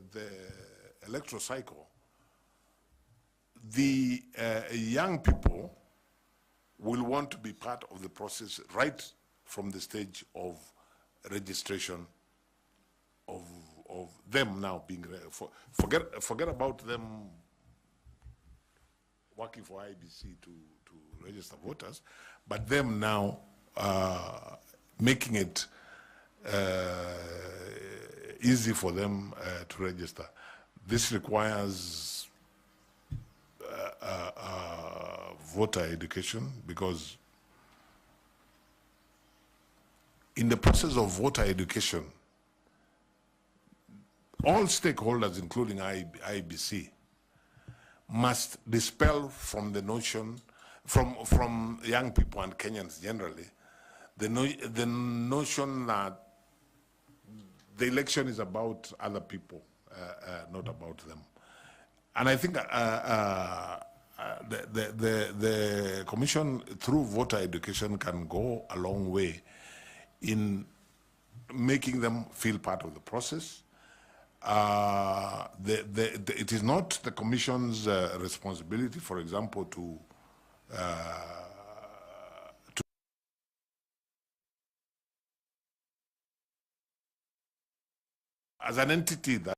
electoral cycle, the young people will want to be part of the process right from the stage of registration of them now being forget about them working for IEBC to register voters, but them now making it easy for them to register. This requires voter education, because in the process of voter education, all stakeholders, including IEBC, must dispel from the notion, from young people and Kenyans generally, the notion that the election is about other people, not about them. And I think the commission, through voter education, can go a long way in making them feel part of the process. It is not the commission's responsibility, for example, to as an entity that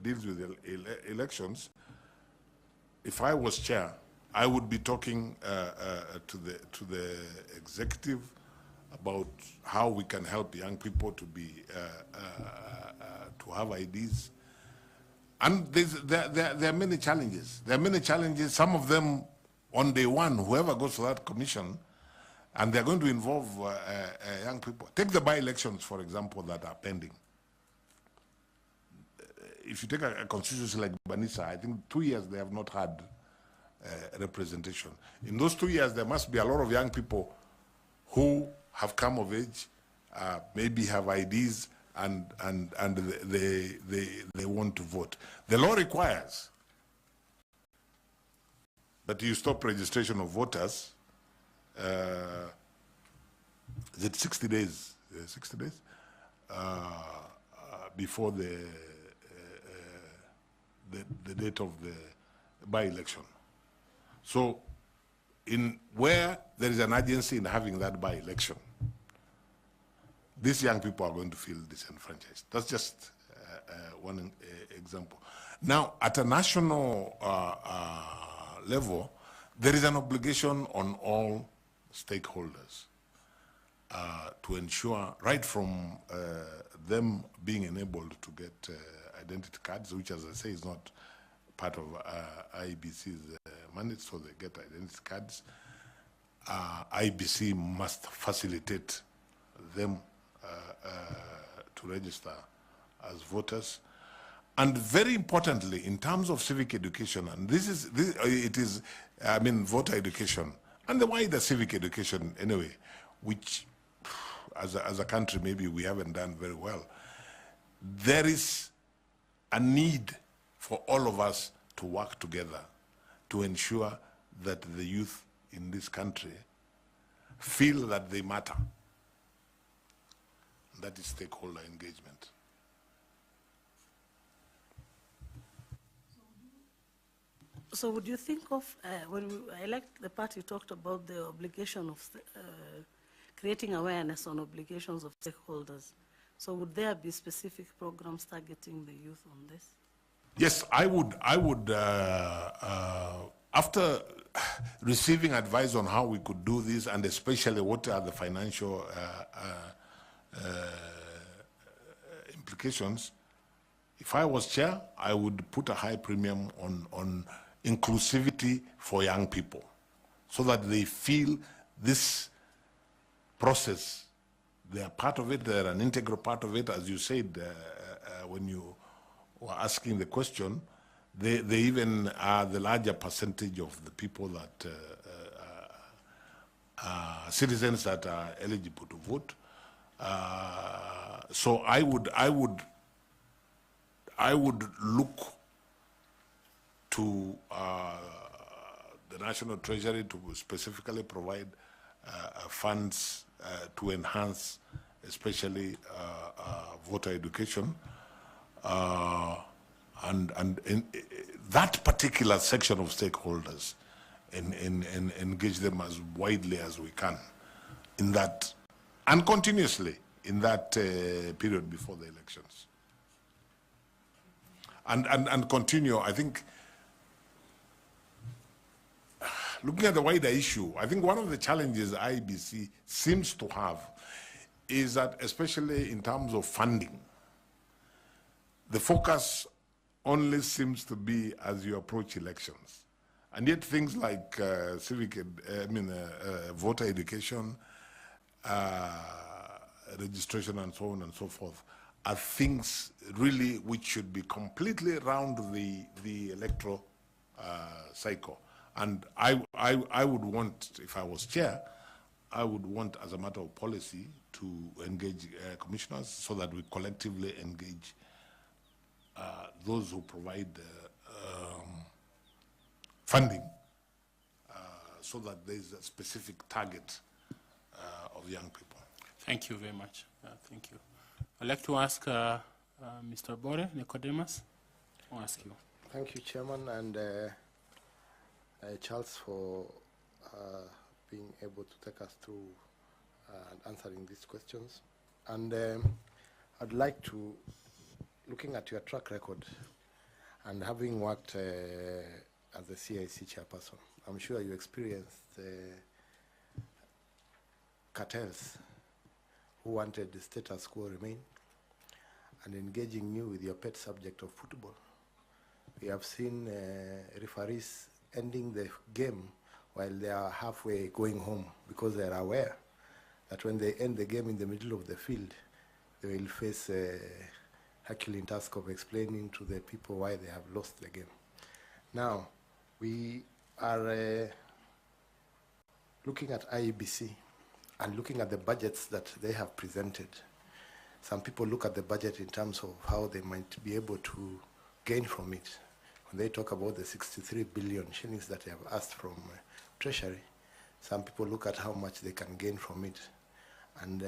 deals with elections. If I was chair, I would be talking to the executive about how we can help young people to be to have IDs. And there are many challenges. There are many challenges. Some of them on day one, whoever goes to that commission, and they're going to involve young people. Take the by-elections, for example, that are pending. If you take a constituency like Banisa, I think 2 years they have not had representation. In those 2 years, there must be a lot of young people who have come of age, maybe have IDs, and they want to vote. The law requires that you stop registration of voters. Is it 60 days? 60 days before the date of the by-election. So, in where there is an urgency in having that by-election, these young people are going to feel disenfranchised. That's just one example. Now, at a national level, there is an obligation on all stakeholders to ensure, right from them being enabled to get identity cards, which, as I say, is not part of IEBC's mandate, so they get identity cards. IEBC must facilitate them to register as voters. And very importantly, in terms of civic education, and I mean, voter education, and the wider civic education anyway, which as a country maybe we haven't done very well, there is a need for all of us to work together to ensure that the youth in this country feel that they matter. That is stakeholder engagement. So would you think of, I like the part you talked about the obligation of creating awareness on obligations of stakeholders. So would there be specific programs targeting the youth on this? Yes, I would, after receiving advice on how we could do this, and especially what are the financial implications, if I was chair, I would put a high premium on inclusivity for young people, so that they feel this process, they are part of it, they're an integral part of it. As you said when you were asking the question, they even are the larger percentage of the people that citizens that are eligible to vote. So I would look to the National Treasury to specifically provide funds to enhance, especially voter education, and in that particular section of stakeholders, and engage them as widely as we can in that, and continuously in that period before the elections. And continue, I think, looking at the wider issue, I think one of the challenges IEBC seems to have is that, especially in terms of funding, the focus only seems to be as you approach elections. And yet things like voter education, registration and so on and so forth, are things really which should be completely around the electoral cycle. And I would want, if I was chair, I would want, as a matter of policy, to engage commissioners so that we collectively engage those who provide funding, so that there is a specific target of young people. Thank you very much. Thank you. I'd like to ask Mr. Bore Nicodemus. I'll ask you. Thank you, Chairman, and Charles, for being able to take us through and answering these questions. And I'd like to, looking at your track record and having worked as a CIC chairperson, I'm sure you experienced cartels who wanted the status quo remain, and engaging you with your pet subject of football. We have seen referees ending the game while they are halfway going home, because they are aware that when they end the game in the middle of the field, they will face a Herculean task of explaining to the people why they have lost the game. Now, we are looking at IEBC and looking at the budgets that they have presented. Some people look at the budget in terms of how they might be able to gain from it. When they talk about the 63 billion shillings that they have asked from Treasury, some people look at how much they can gain from it. And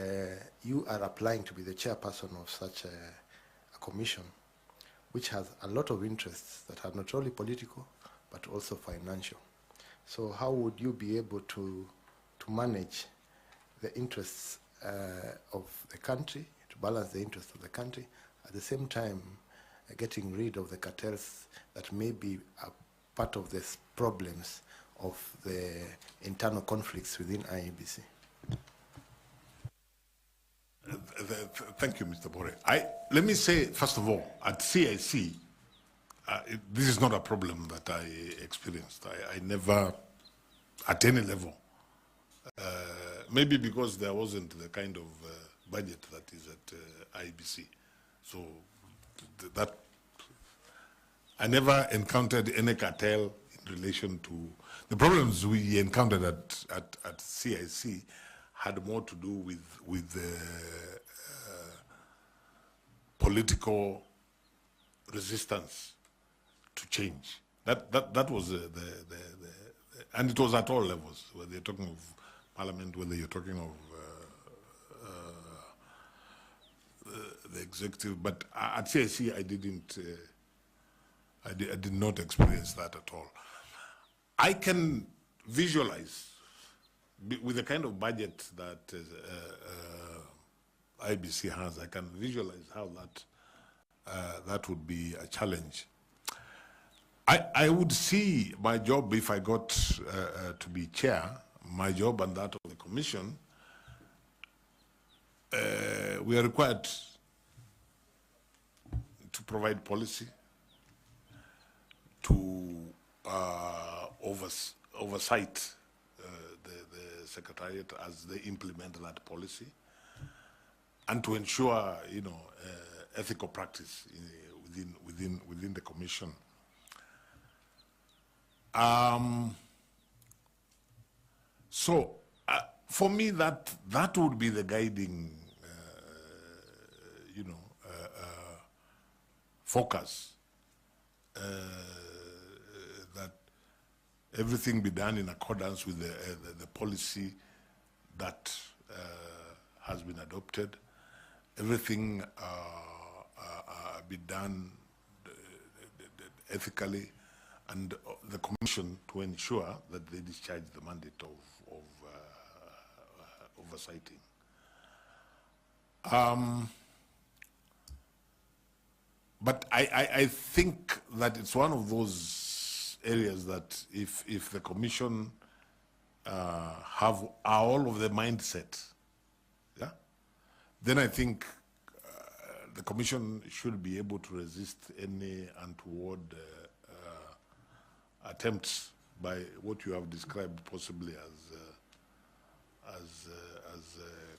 you are applying to be the chairperson of such a commission, which has a lot of interests that are not only political, but also financial. So how would you be able to manage the interests of the country, to balance the interests of the country, at the same time getting rid of the cartels that may be a part of the problems of the internal conflicts within IEBC? Thank you, Mr. Bore. Let me say, first of all, at CIC, this is not a problem that I experienced. I never, at any level, maybe because there wasn't the kind of budget that is at IEBC. So that I never encountered any cartel in relation to the problems we encountered at CIC had more to do with political resistance to change. That was and it was at all levels, whether you're talking of parliament, whether you're talking of the executive. But at CIC, I did not experience that at all. I can visualize, with the kind of budget that IEBC has, I can visualize how that would be a challenge. I would see my job, if I got to be chair, my job and that of the commission, we are required to provide policy, to oversight the Secretariat as they implement that policy, and to ensure, ethical practice within the commission. So, for me, that would be the guiding, focus. That everything be done in accordance with the policy that has been adopted. Everything be done ethically, and the commission to ensure that they discharge the mandate of oversighting. But I think that it's one of those areas that if the commission are all of the mindset, yeah, then I think the commission should be able to resist any untoward attempts by what you have described possibly as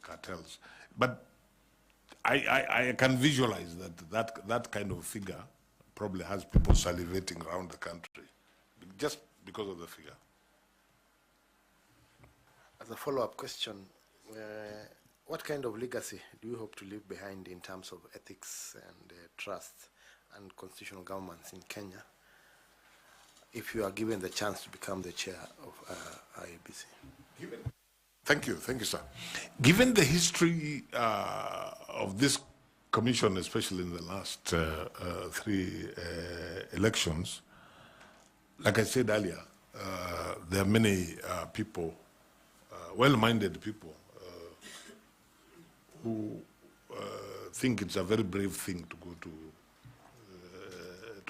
cartels. But I can visualize that kind of figure probably has people salivating around the country just because of the figure. As a follow-up question, what kind of legacy do you hope to leave behind in terms of ethics and trust and constitutional governance in Kenya if you are given the chance to become the chair of IEBC? Thank you, sir. Given the history of this commission, especially in the last 3 elections, like I said earlier, there are many people, well-minded people, who think it's a very brave thing to go to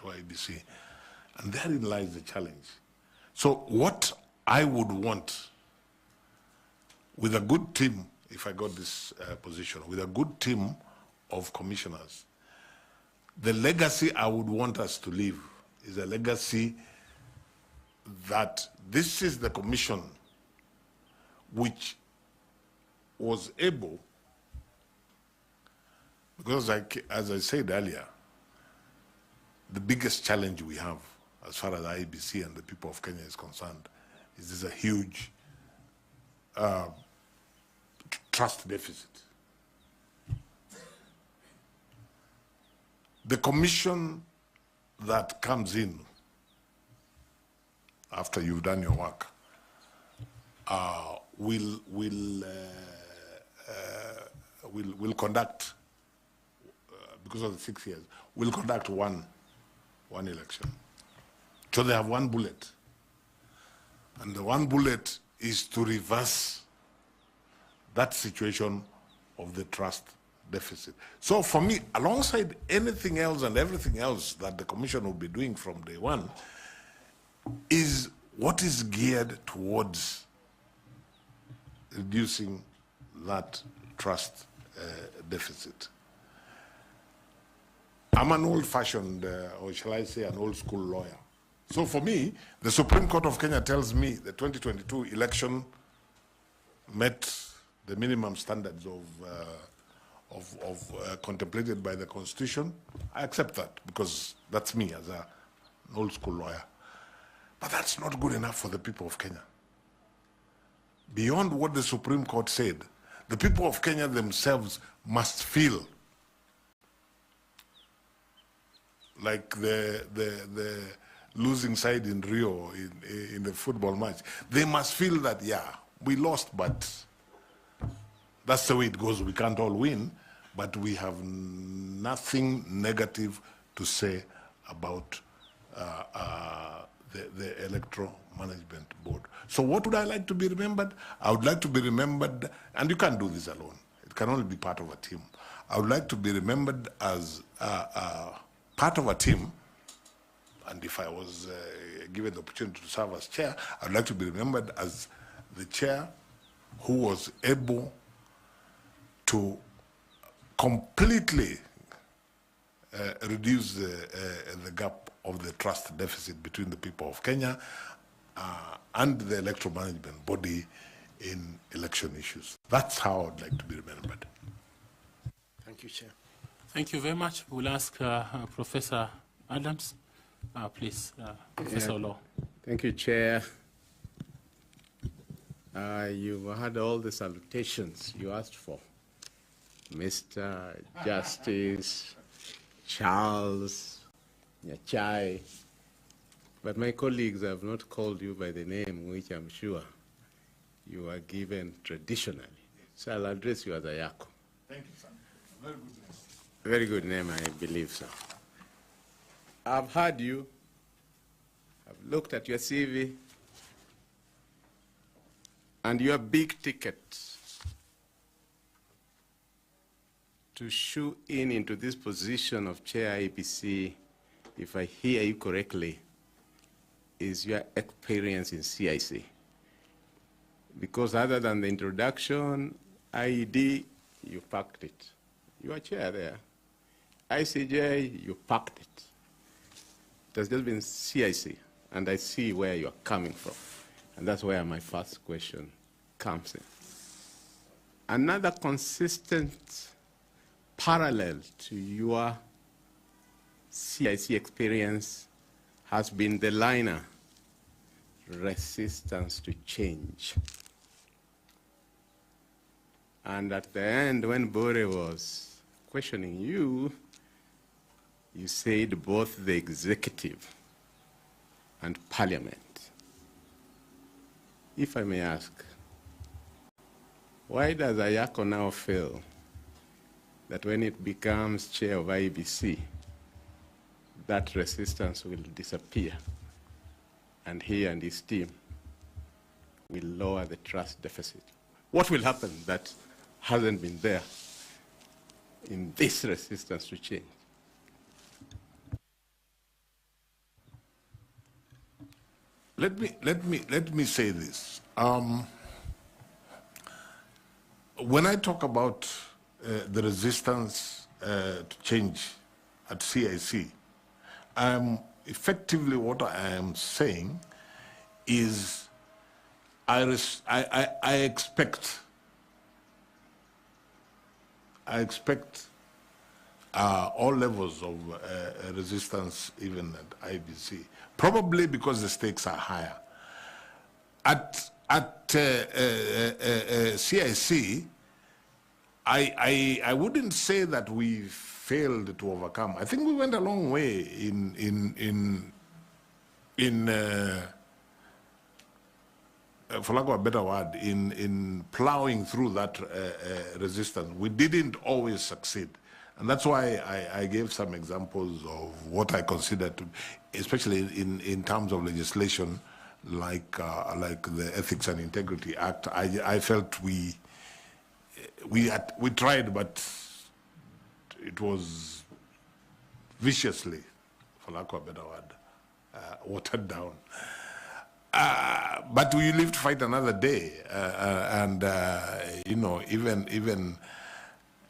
IEBC, and therein lies the challenge. So what I would want, with a good team, if I got this position, with a good team of commissioners, the legacy I would want us to leave is a legacy that this is the commission which was able, because as I said earlier, the biggest challenge we have as far as IEBC and the people of Kenya is concerned is there's a huge trust deficit. The commission that comes in after you've done your work will conduct, because of the 6 years, will conduct one election. So they have one bullet, and the one bullet is to reverse that situation of the trust deficit. So for me, alongside anything else and everything else that the commission will be doing from day one, is what is geared towards reducing that trust deficit. I'm an old-fashioned, or shall I say an old-school lawyer. So for me, the Supreme Court of Kenya tells me the 2022 election met the minimum standards contemplated by the Constitution. I accept that because that's me an old school lawyer. But that's not good enough for the people of Kenya. Beyond what the Supreme Court said, the people of Kenya themselves must feel like the losing side in Rio in the football match. They must feel that, yeah, we lost, but that's the way it goes. We can't all win, but we have nothing negative to say about the Electoral Management Board. So what would I like to be remembered? I would like to be remembered, and you can't do this alone. It can only be part of a team. I would like to be remembered as part of a team, and if I was given the opportunity to serve as chair, I would like to be remembered as the chair who was able to completely reduce the gap of the trust deficit between the people of Kenya and the electoral management body in election issues. That's how I'd like to be remembered. Thank you, Chair. Thank you very much. We'll ask Professor Adams. Please, Professor Law. Thank you, Chair. You've had all the salutations you asked for. Mr. Justice, Charles, Nyachae. But my colleagues have not called you by the name which I'm sure you are given traditionally. So I'll address you as Ayako. Thank you, sir. Very good name. Very good name, I believe so. I've heard you. I've looked at your CV. And your big ticket to shoe in into this position of Chair IEBC, if I hear you correctly, is your experience in CIC. Because other than the introduction, IED, you packed it. You are chair there. ICJ, you packed it. It has just been CIC, and I see where you are coming from. And that's where my first question comes in. Another consistent parallel to your CIC experience has been the liner, resistance to change. And at the end, when Bore was questioning you, you said both the executive and parliament. If I may ask, why does Ayako now feel that when it becomes chair of IEBC, that resistance will disappear, and he and his team will lower the trust deficit? What will happen that hasn't been there in this resistance to change? Let me say this. When I talk about the resistance to change at CIC, effectively what I am saying is I expect all levels of resistance even at IEBC, probably because the stakes are higher. At CIC, I wouldn't say that we failed to overcome. I think we went a long way in for lack of a better word, in plowing through that resistance. We didn't always succeed. And that's why I gave some examples of what I consider to, especially in terms of legislation, like the Ethics and Integrity Act. I felt we tried, but it was viciously, for lack of a better word, watered down. But we live to fight another day, and you know, even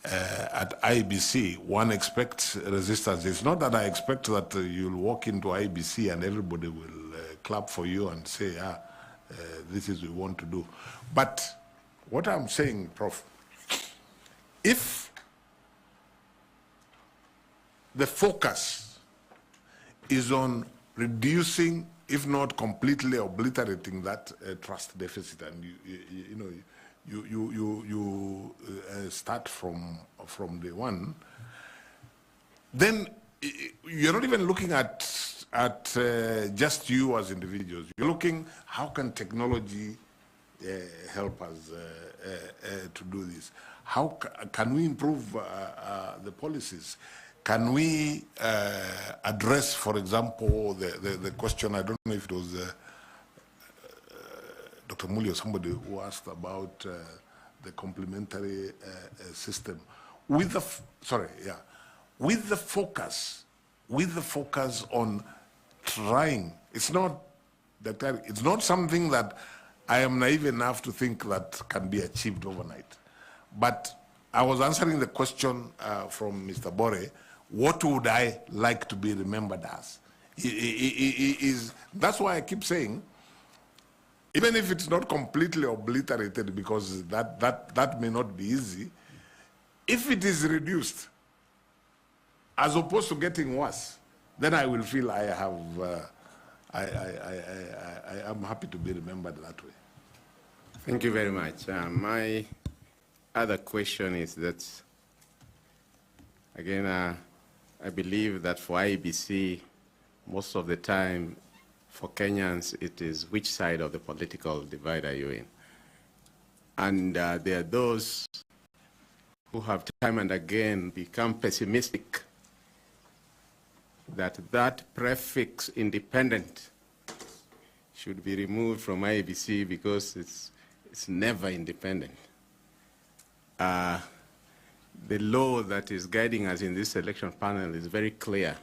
at IEBC, one expects resistance. It's not that I expect that you'll walk into IEBC and everybody will clap for you and say, this is what we want to do. But what I'm saying, Prof, if the focus is on reducing, if not completely obliterating that trust deficit, and you start from day one, then you're not even looking at just you as individuals. You're looking, how can technology help us to do this? How can we improve the policies? Can we address, for example, the question, I don't know if it was Dr. Muli or somebody who asked about the complementary system. With the, with the focus on trying, it's not something that I am naive enough to think that can be achieved overnight. But I was answering the question from Mr. Bore, what would I like to be remembered as? That's why I keep saying, even if it's not completely obliterated, because that may not be easy, if it is reduced, as opposed to getting worse, then I will feel I have, I am happy to be remembered that way. Thank you very much. My other question is that, again, I believe that for IEBC, most of the time, for Kenyans, it is which side of the political divide are you in? And there are those who have time and again become pessimistic that that prefix independent should be removed from IEBC because it's never independent. The law that is guiding us in this selection panel is very clear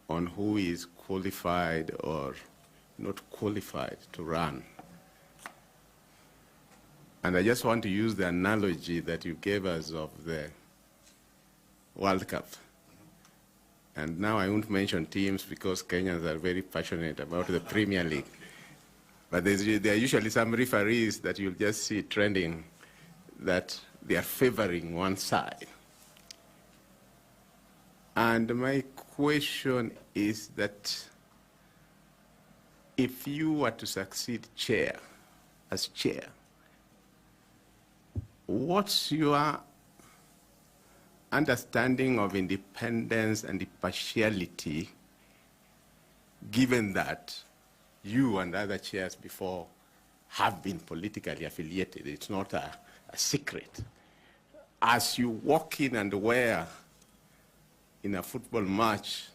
on who is qualified or not qualified to run. And I just want to use the analogy that you gave us of the World Cup. And now I won't mention teams because Kenyans are very passionate about the Premier League. But there are usually some referees that you'll just see trending that they are favoring one side. And my question is that if you were to succeed as chair, what's your understanding of independence and impartiality, given that you and other chairs before have been politically affiliated? It's not a secret. As you walk in and wear in a football match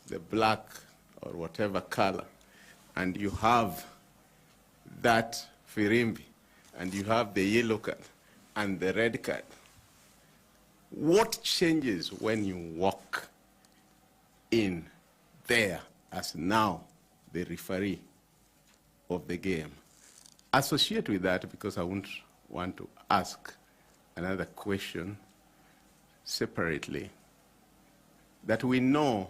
the black or whatever color, and you have that firimbi, and you have the yellow card and the red card, what changes when you walk in there as now the referee of the game? Associate with that, because I won't want to ask another question separately, that we know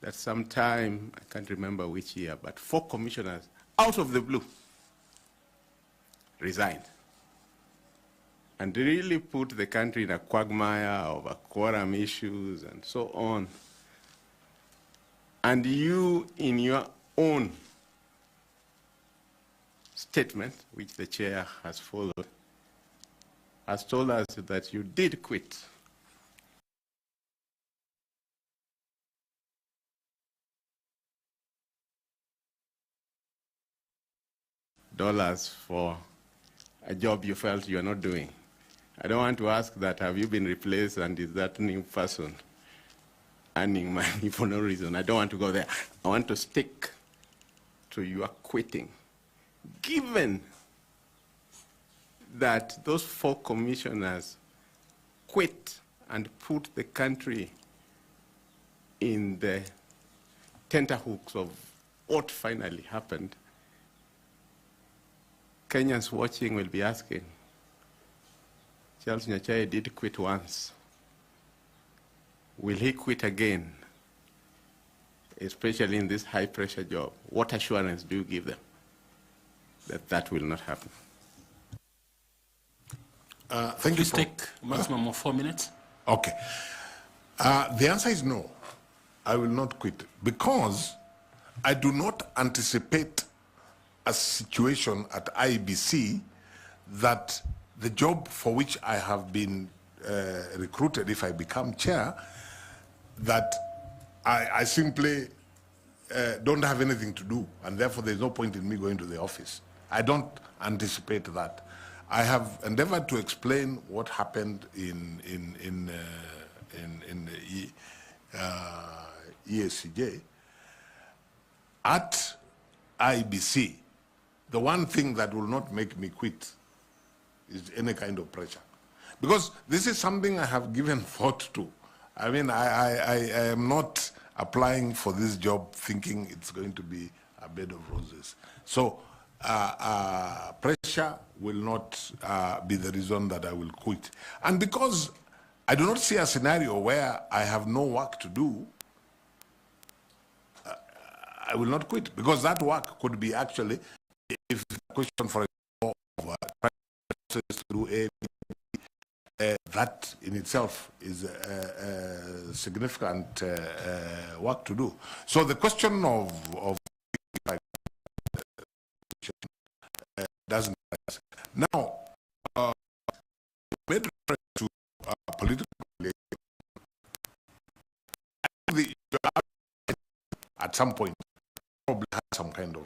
that sometime, I can't remember which year, but 4 commissioners out of the blue resigned and really put the country in a quagmire over quorum issues and so on. And you, in your own statement, which the chair has followed, has told us that you did quit. $dollars for a job you felt you're not doing. I don't want to ask that, have you been replaced and is that new person earning money for no reason? I don't want to go there. I want to stick to your quitting. Given that those 4 commissioners quit and put the country in the tenterhooks of what finally happened, Kenyans watching will be asking, Charles Nyachae did quit once. Will he quit again? Especially in this high-pressure job. What assurance do you give them that that will not happen? Thank you. Please take maximum of 4 minutes. Okay. The answer is no. I will not quit because I do not anticipate a situation at IEBC that the job for which I have been recruited, if I become chair, that I simply don't have anything to do, and therefore there's no point in me going to the office. I don't anticipate that. I have endeavored to explain what happened in the ESCJ. At IBC, the one thing that will not make me quit is any kind of pressure. Because this is something I have given thought to. I mean, I am not applying for this job thinking it's going to be a bed of roses. So pressure will not be the reason that I will quit. And because I do not see a scenario where I have no work to do, I will not quit, because that work could be actually, if the question, for example, of process to do that in itself is significant work to do. So the question of doesn't arise. Now, made reference to political relation. At some point, probably had some kind of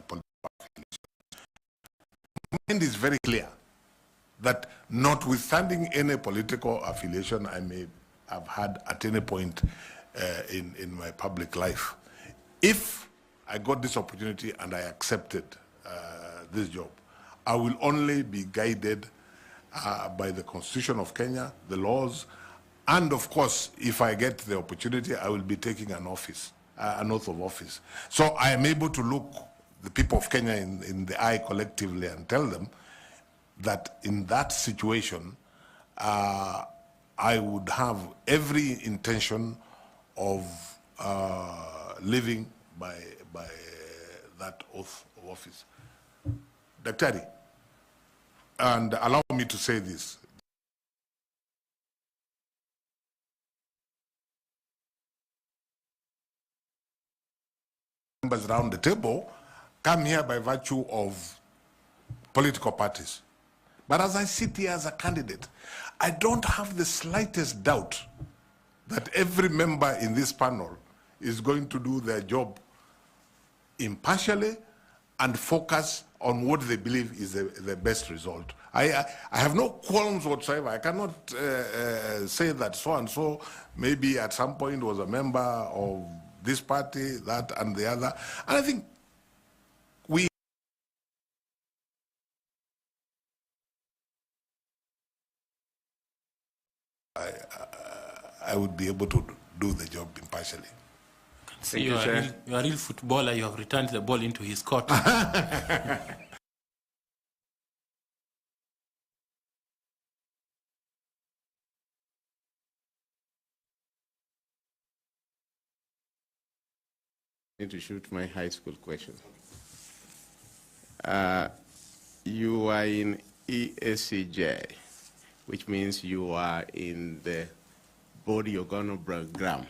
political affiliation. My mind is very clear that notwithstanding any political affiliation I may have had at any point in my public life, if I got this opportunity and I accepted this job, I will only be guided by the Constitution of Kenya, the laws, and of course, if I get the opportunity, I will be taking an office, an oath of office. So I am able to look the people of Kenya in the eye collectively and tell them that in that situation, I would have every intention of living by that oath of office. Daktari, and allow me to say this. Members around the table come here by virtue of political parties. But as I sit here as a candidate, I don't have the slightest doubt that every member in this panel is going to do their job impartially and focus on what they believe is the best result. I have no qualms whatsoever. I cannot say that so-and-so maybe at some point was a member of this party, that and the other. And I think I would be able to do the job impartially. See, you are a real footballer. You have returned the ball into his court. Need to shoot my high school question. You are in ESCJ, which means you are in the body organogram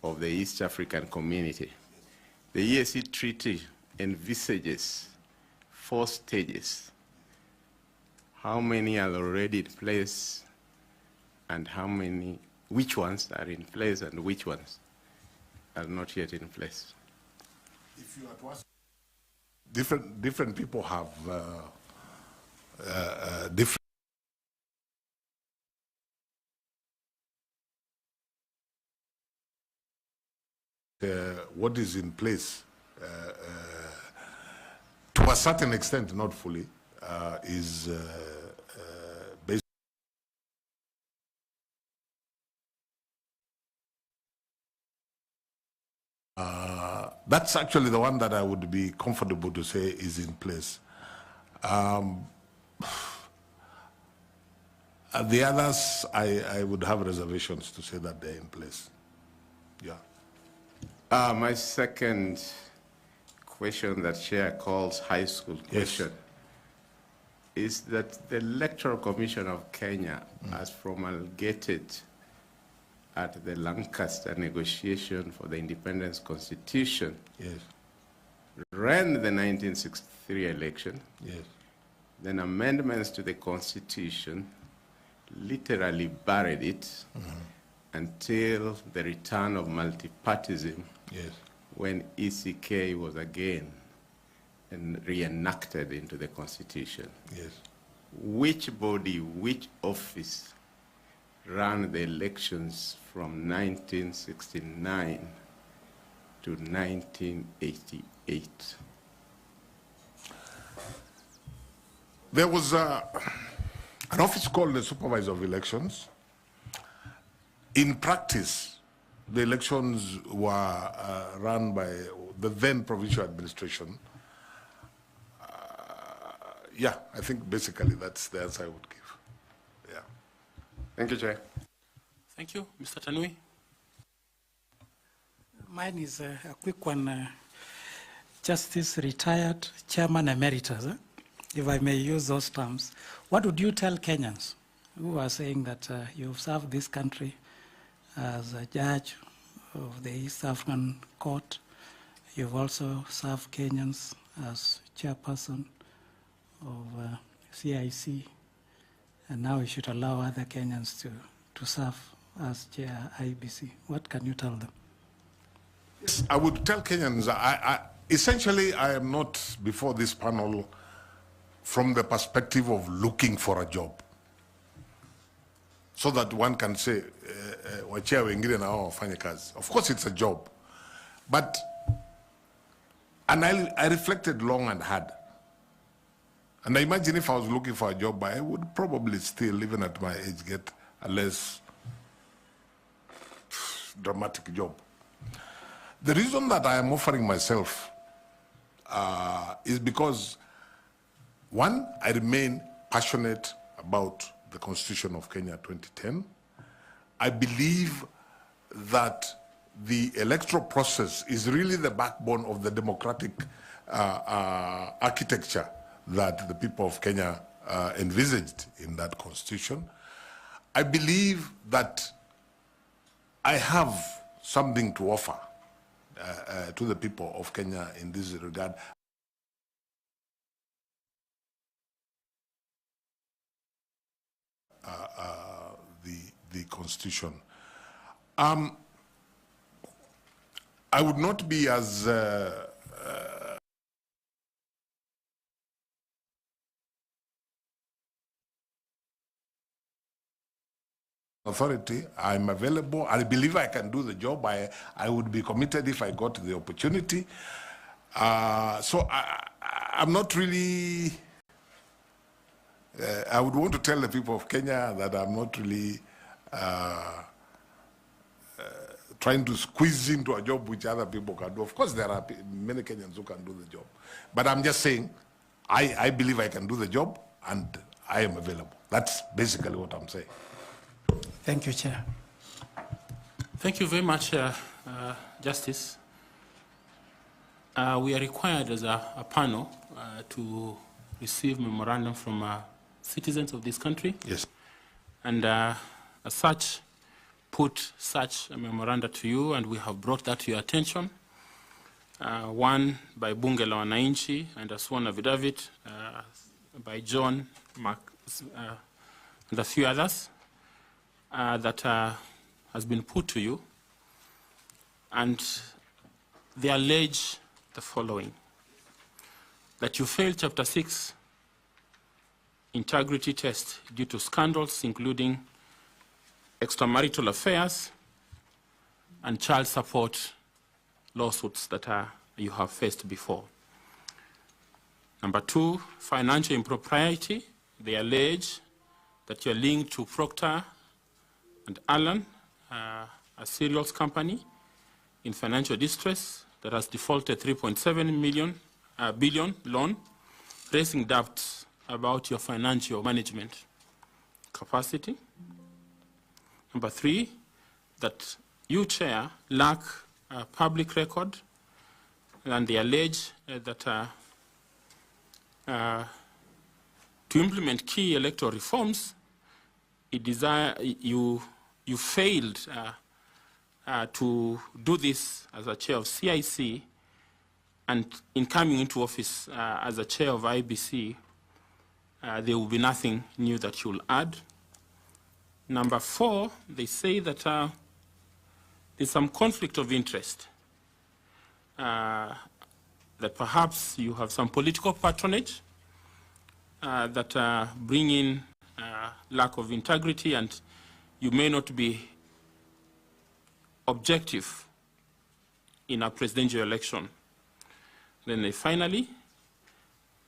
of the East African community. The ESC Treaty envisages 4 stages. How many are already in place, and which ones are in place and which ones are not yet in place? If you are to ask, different people have different. What is in place, to a certain extent, not fully, is based. That's actually the one that I would be comfortable to say is in place. The others, I would have reservations to say that they're in place. Yeah. My second question that Chair calls high school question is that the Electoral Commission of Kenya has promulgated at the Lancaster negotiation for the Independence Constitution, Yes. ran the 1963 election, Yes. then amendments to the Constitution literally buried it until the return of multipartism, Yes. when ECK was again reenacted into the Constitution. Yes. Which body, which office ran the elections from 1969 to 1988? There was an office called the Supervisor of Elections. In practice, the elections were run by the then provincial administration. Yeah, I think basically that's the answer I would give. Yeah. Thank you, Chair. Thank you. Mr. Tanui? Mine is a quick one. Justice retired Chairman Emeritus, if I may use those terms. What would you tell Kenyans who are saying that you've served this country as a judge of the East African Court? You've also served Kenyans as chairperson of CIC, and now you should allow other Kenyans to serve as chair IEBC. What can you tell them? Yes, I would tell Kenyans, essentially I am not before this panel from the perspective of looking for a job, so that one can say, wachia wengine na hao wafanye kazi. Of course it's a job, but, and I reflected long and hard. And I imagine if I was looking for a job, I would probably still, even at my age, get a less dramatic job. The reason that I am offering myself is because, one, I remain passionate about the Constitution of Kenya 2010. I believe that the electoral process is really the backbone of the democratic architecture that the people of Kenya envisaged in that Constitution. I believe that I have something to offer to the people of Kenya in this regard. The Constitution. I would not be as authority. I'm available. I believe I can do the job. I would be committed if I got the opportunity. So I'm not really, I would want to tell the people of Kenya that I'm not really trying to squeeze into a job which other people can do. Of course, there are many Kenyans who can do the job. But I'm just saying, I believe I can do the job and I am available. That's basically what I'm saying. Thank you, Chair. Thank you very much, Justice. We are required as a panel to receive memorandum from citizens of this country. Yes. And as such, put such a memoranda to you, and we have brought that to your attention. One by Bunge la Wananchi and a sworn affidavit by John, Mark, and a few others that has been put to you. And they allege the following: that you failed Chapter 6 integrity test due to scandals including extramarital affairs and child support lawsuits that you have faced before. Number 2, financial impropriety. They allege that you're linked to Procter and Allen, a cereals company in financial distress that has defaulted 3.7 billion loan, raising doubts about your financial management capacity. Number 3, that you, Chair, lack a public record, and they allege that to implement key electoral reforms, you failed to do this as a chair of CIC, and in coming into office as a chair of IBC, there will be nothing new that you'll add. Number 4, they say that there's some conflict of interest, that perhaps you have some political patronage that bring in lack of integrity, and you may not be objective in a presidential election. Then finally,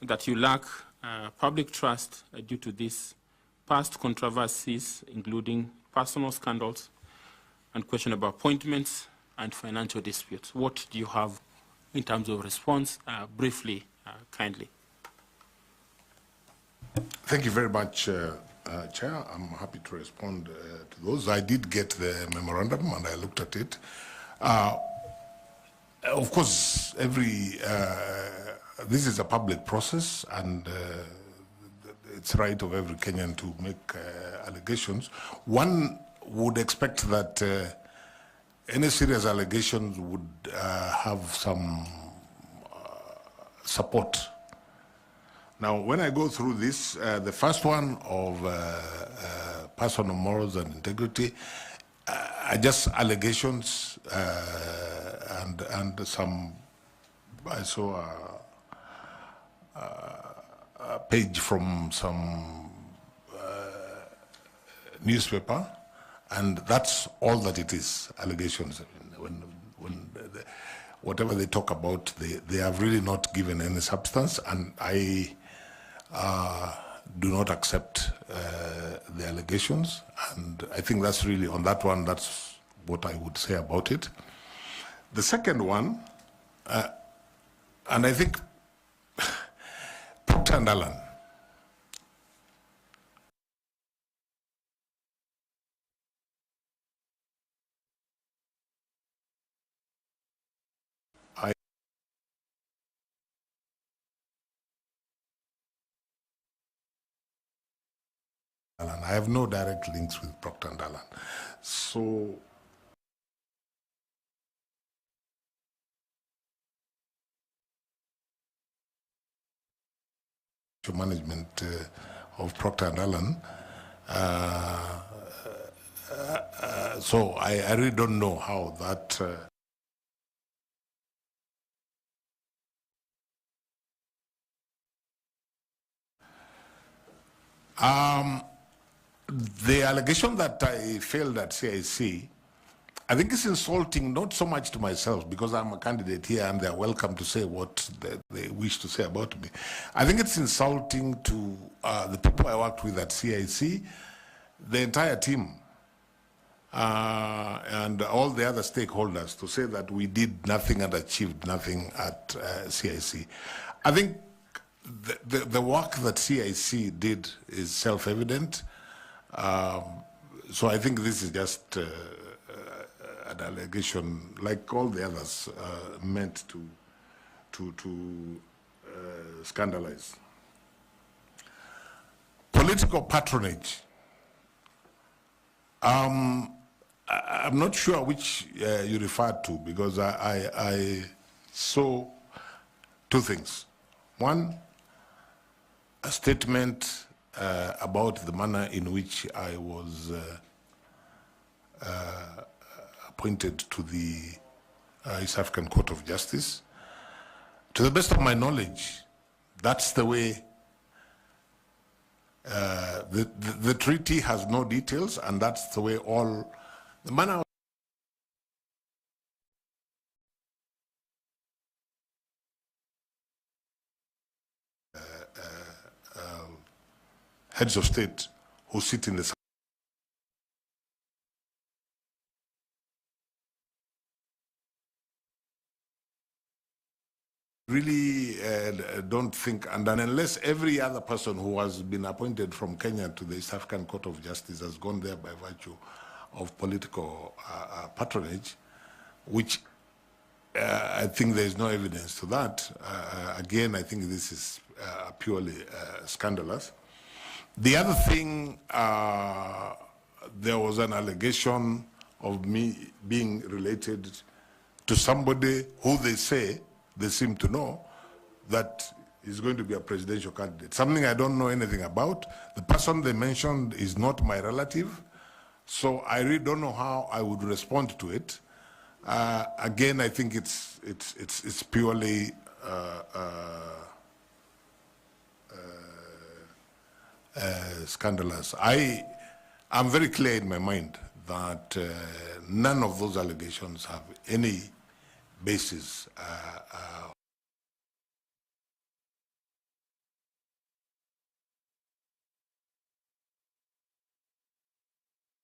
that you lack public trust due to these past controversies, including personal scandals and questionable appointments and financial disputes. What do you have in terms of response? Briefly, kindly. Thank you very much, Chair. I'm happy to respond to those. I did get the memorandum and I looked at it. Of course, this is a public process, and it's right of every Kenyan to make allegations. One would expect that any serious allegations would have some support. Now, when I go through this, the first one of personal morals and integrity are just allegations, and some, I saw a page from some newspaper, and that's all that it is, allegations. Whatever they talk about, they have really not given any substance, and I do not accept the allegations, and I think that's really, on that one, that's what I would say about it. The second one, and I think Procter & Allen, I have no direct links with Procter & Allen. So management of Procter & Allen, so I really don't know how that the allegation that I failed at CIC, I think it's insulting, not so much to myself, because I'm a candidate here and they're welcome to say what they wish to say about me. I think it's insulting to the people I worked with at CIC, the entire team, and all the other stakeholders, to say that we did nothing and achieved nothing at CIC. I think the work that CIC did is self-evident. So I think this is just an allegation, like all the others, meant to scandalize. Political patronage. I'm not sure which you referred to, because I saw two things. One, a statement about the manner in which I was appointed to the East African Court of Justice. To the best of my knowledge, that's the way the treaty has no details, and that's the way all the manner heads of state who sit in the really don't think, and then unless every other person who has been appointed from Kenya to the East African Court of Justice has gone there by virtue of political patronage, which I think there is no evidence to that. Again, I think this is purely scandalous. The other thing, there was an allegation of me being related to somebody who they say they seem to know that is going to be a presidential candidate. Something I don't know anything about. The person they mentioned is not my relative, so I really don't know how I would respond to it. Again, I think it's purely scandalous. I'm very clear in my mind that none of those allegations have any basis.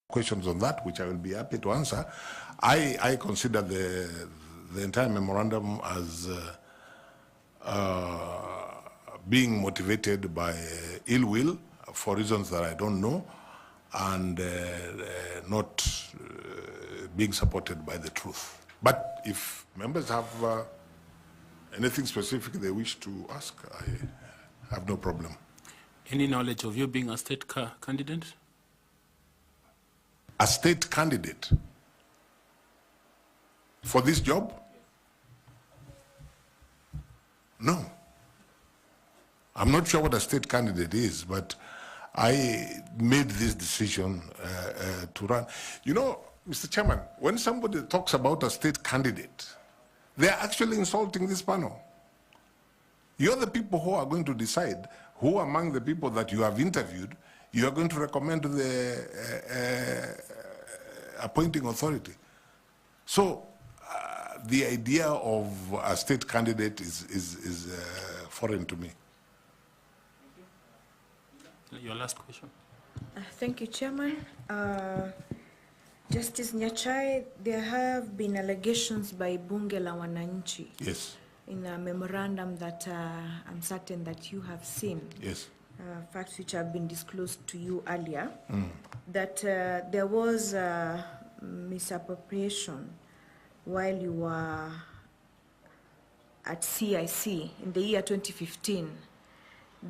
Questions on that, which I will be happy to answer. I consider the entire memorandum as being motivated by ill will for reasons that I don't know, and not being supported by the truth. But if members have anything specific they wish to ask, I have no problem. Any knowledge of you being a state candidate? A state candidate for this job? No. I'm not sure what a state candidate is, but I made this decision to run. You know, Mr. Chairman, when somebody talks about a state candidate, they're actually insulting this panel. You're the people who are going to decide who among the people that you have interviewed you are going to recommend to the appointing authority. So the idea of a state candidate is foreign to me. Your last question. Thank you, Chairman. Justice Nyachae, there have been allegations by Bunge la Wananchi. Yes. In a memorandum that I'm certain that you have seen. Yes. Facts which have been disclosed to you earlier, that there was misappropriation while you were at CIC in the year 2015,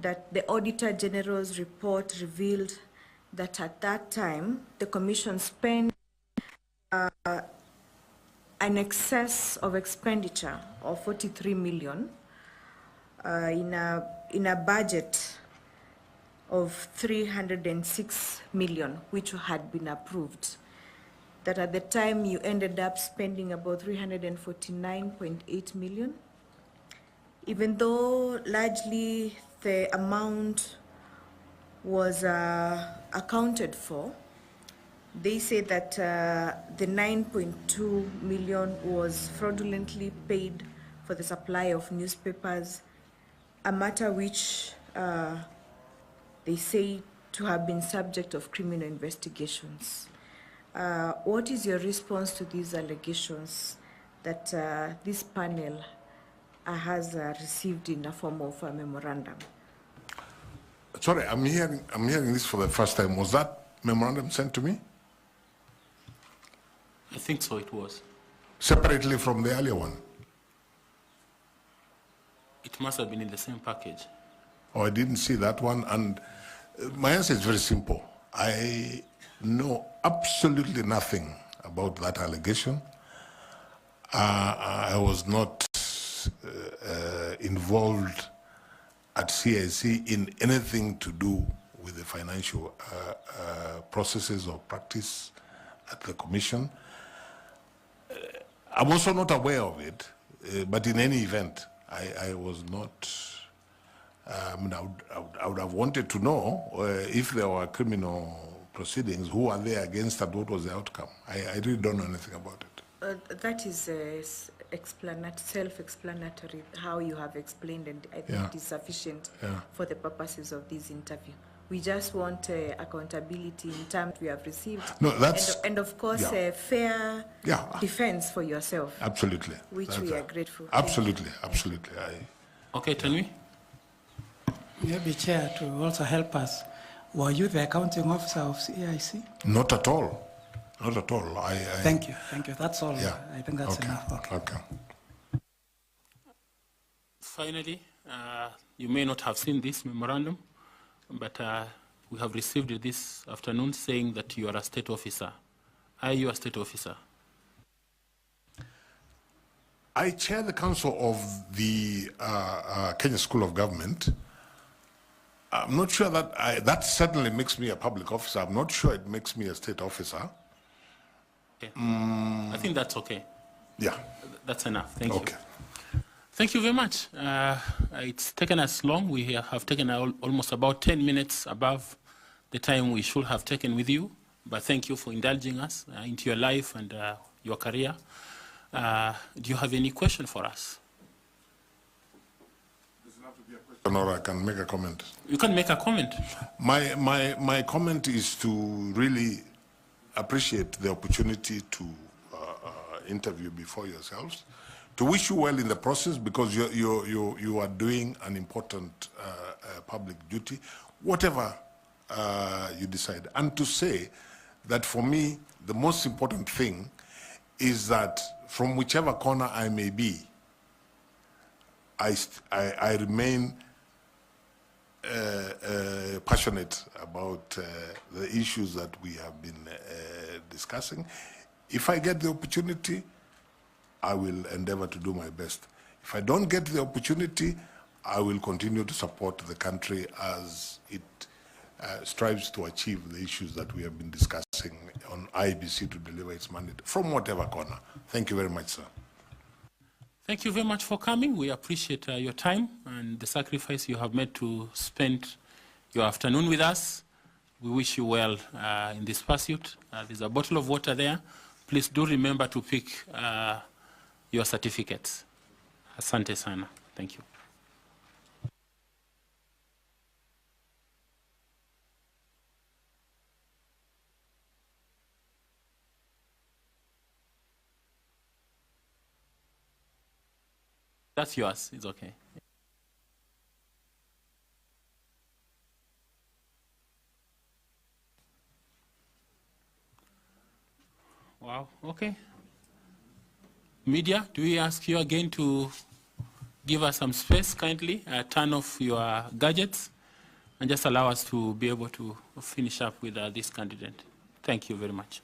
that the Auditor General's report revealed that at that time, the Commission spent an excess of expenditure of 43 million in a budget of 306 million, which had been approved. That at the time you ended up spending about 349.8 million. Even though largely the amount was accounted for, they say that the 9.2 million was fraudulently paid for the supply of newspapers, a matter which they say to have been subject of criminal investigations. What is your response to these allegations that this panel has received in the form of a memorandum? Sorry, I'm hearing this for the first time. Was that memorandum sent to me? I think so, it was. Separately from the earlier one? It must have been in the same package. Oh, I didn't see that one, and my answer is very simple. I know absolutely nothing about that allegation. I was not involved at CIC in anything to do with the financial processes or practice at the Commission. I'm also not aware of it, but in any event, I was not. I would have wanted to know if there were criminal proceedings, who are they against and what was the outcome. I really don't know anything about it. That is self-explanatory, how you have explained, and I think it is sufficient for the purposes of this interview. We just want accountability in terms we have received. No, that's, and of course, a fair defense for yourself. Absolutely. Which we are grateful for. Absolutely, absolutely. Okay, Tanwi? Maybe, Chair, to also help us, were you the accounting officer of CIC? Not at all. Not at all. Thank you. That's all. Yeah. I think that's enough. Okay. Finally, you may not have seen this memorandum, but we have received it this afternoon saying that you are a state officer Are you a state officer? I chair the council of the Kenya School of Government. I'm not sure that that certainly makes me a public officer. I'm not sure it makes me a state officer. Okay. I think that's okay. Yeah. That's enough. Thank Okay. you. Thank you very much. It's taken us long. We have taken almost about 10 minutes above the time we should have taken with you. But thank you for indulging us into your life and your career. Do you have any question for us? Or I can make a comment. You can make a comment. My comment is to really appreciate the opportunity to interview before yourselves, to wish you well in the process, because you are doing an important public duty, whatever you decide. And to say that for me, the most important thing is that from whichever corner I may be, I remain passionate about the issues that we have been discussing. If I get the opportunity, I will endeavor to do my best. If I don't get the opportunity, I will continue to support the country as it strives to achieve the issues that we have been discussing on IEBC to deliver its mandate from whatever corner. Thank you very much, sir. Thank you very much for coming. We appreciate your time and the sacrifice you have made to spend your afternoon with us. We wish you well in this pursuit. There's a bottle of water there. Please do remember to pick your certificates. Asante sana. Thank you. That's yours. It's okay. Wow. Okay. Media, do we ask you again to give us some space, kindly? Turn off your gadgets and just allow us to be able to finish up with this candidate. Thank you very much.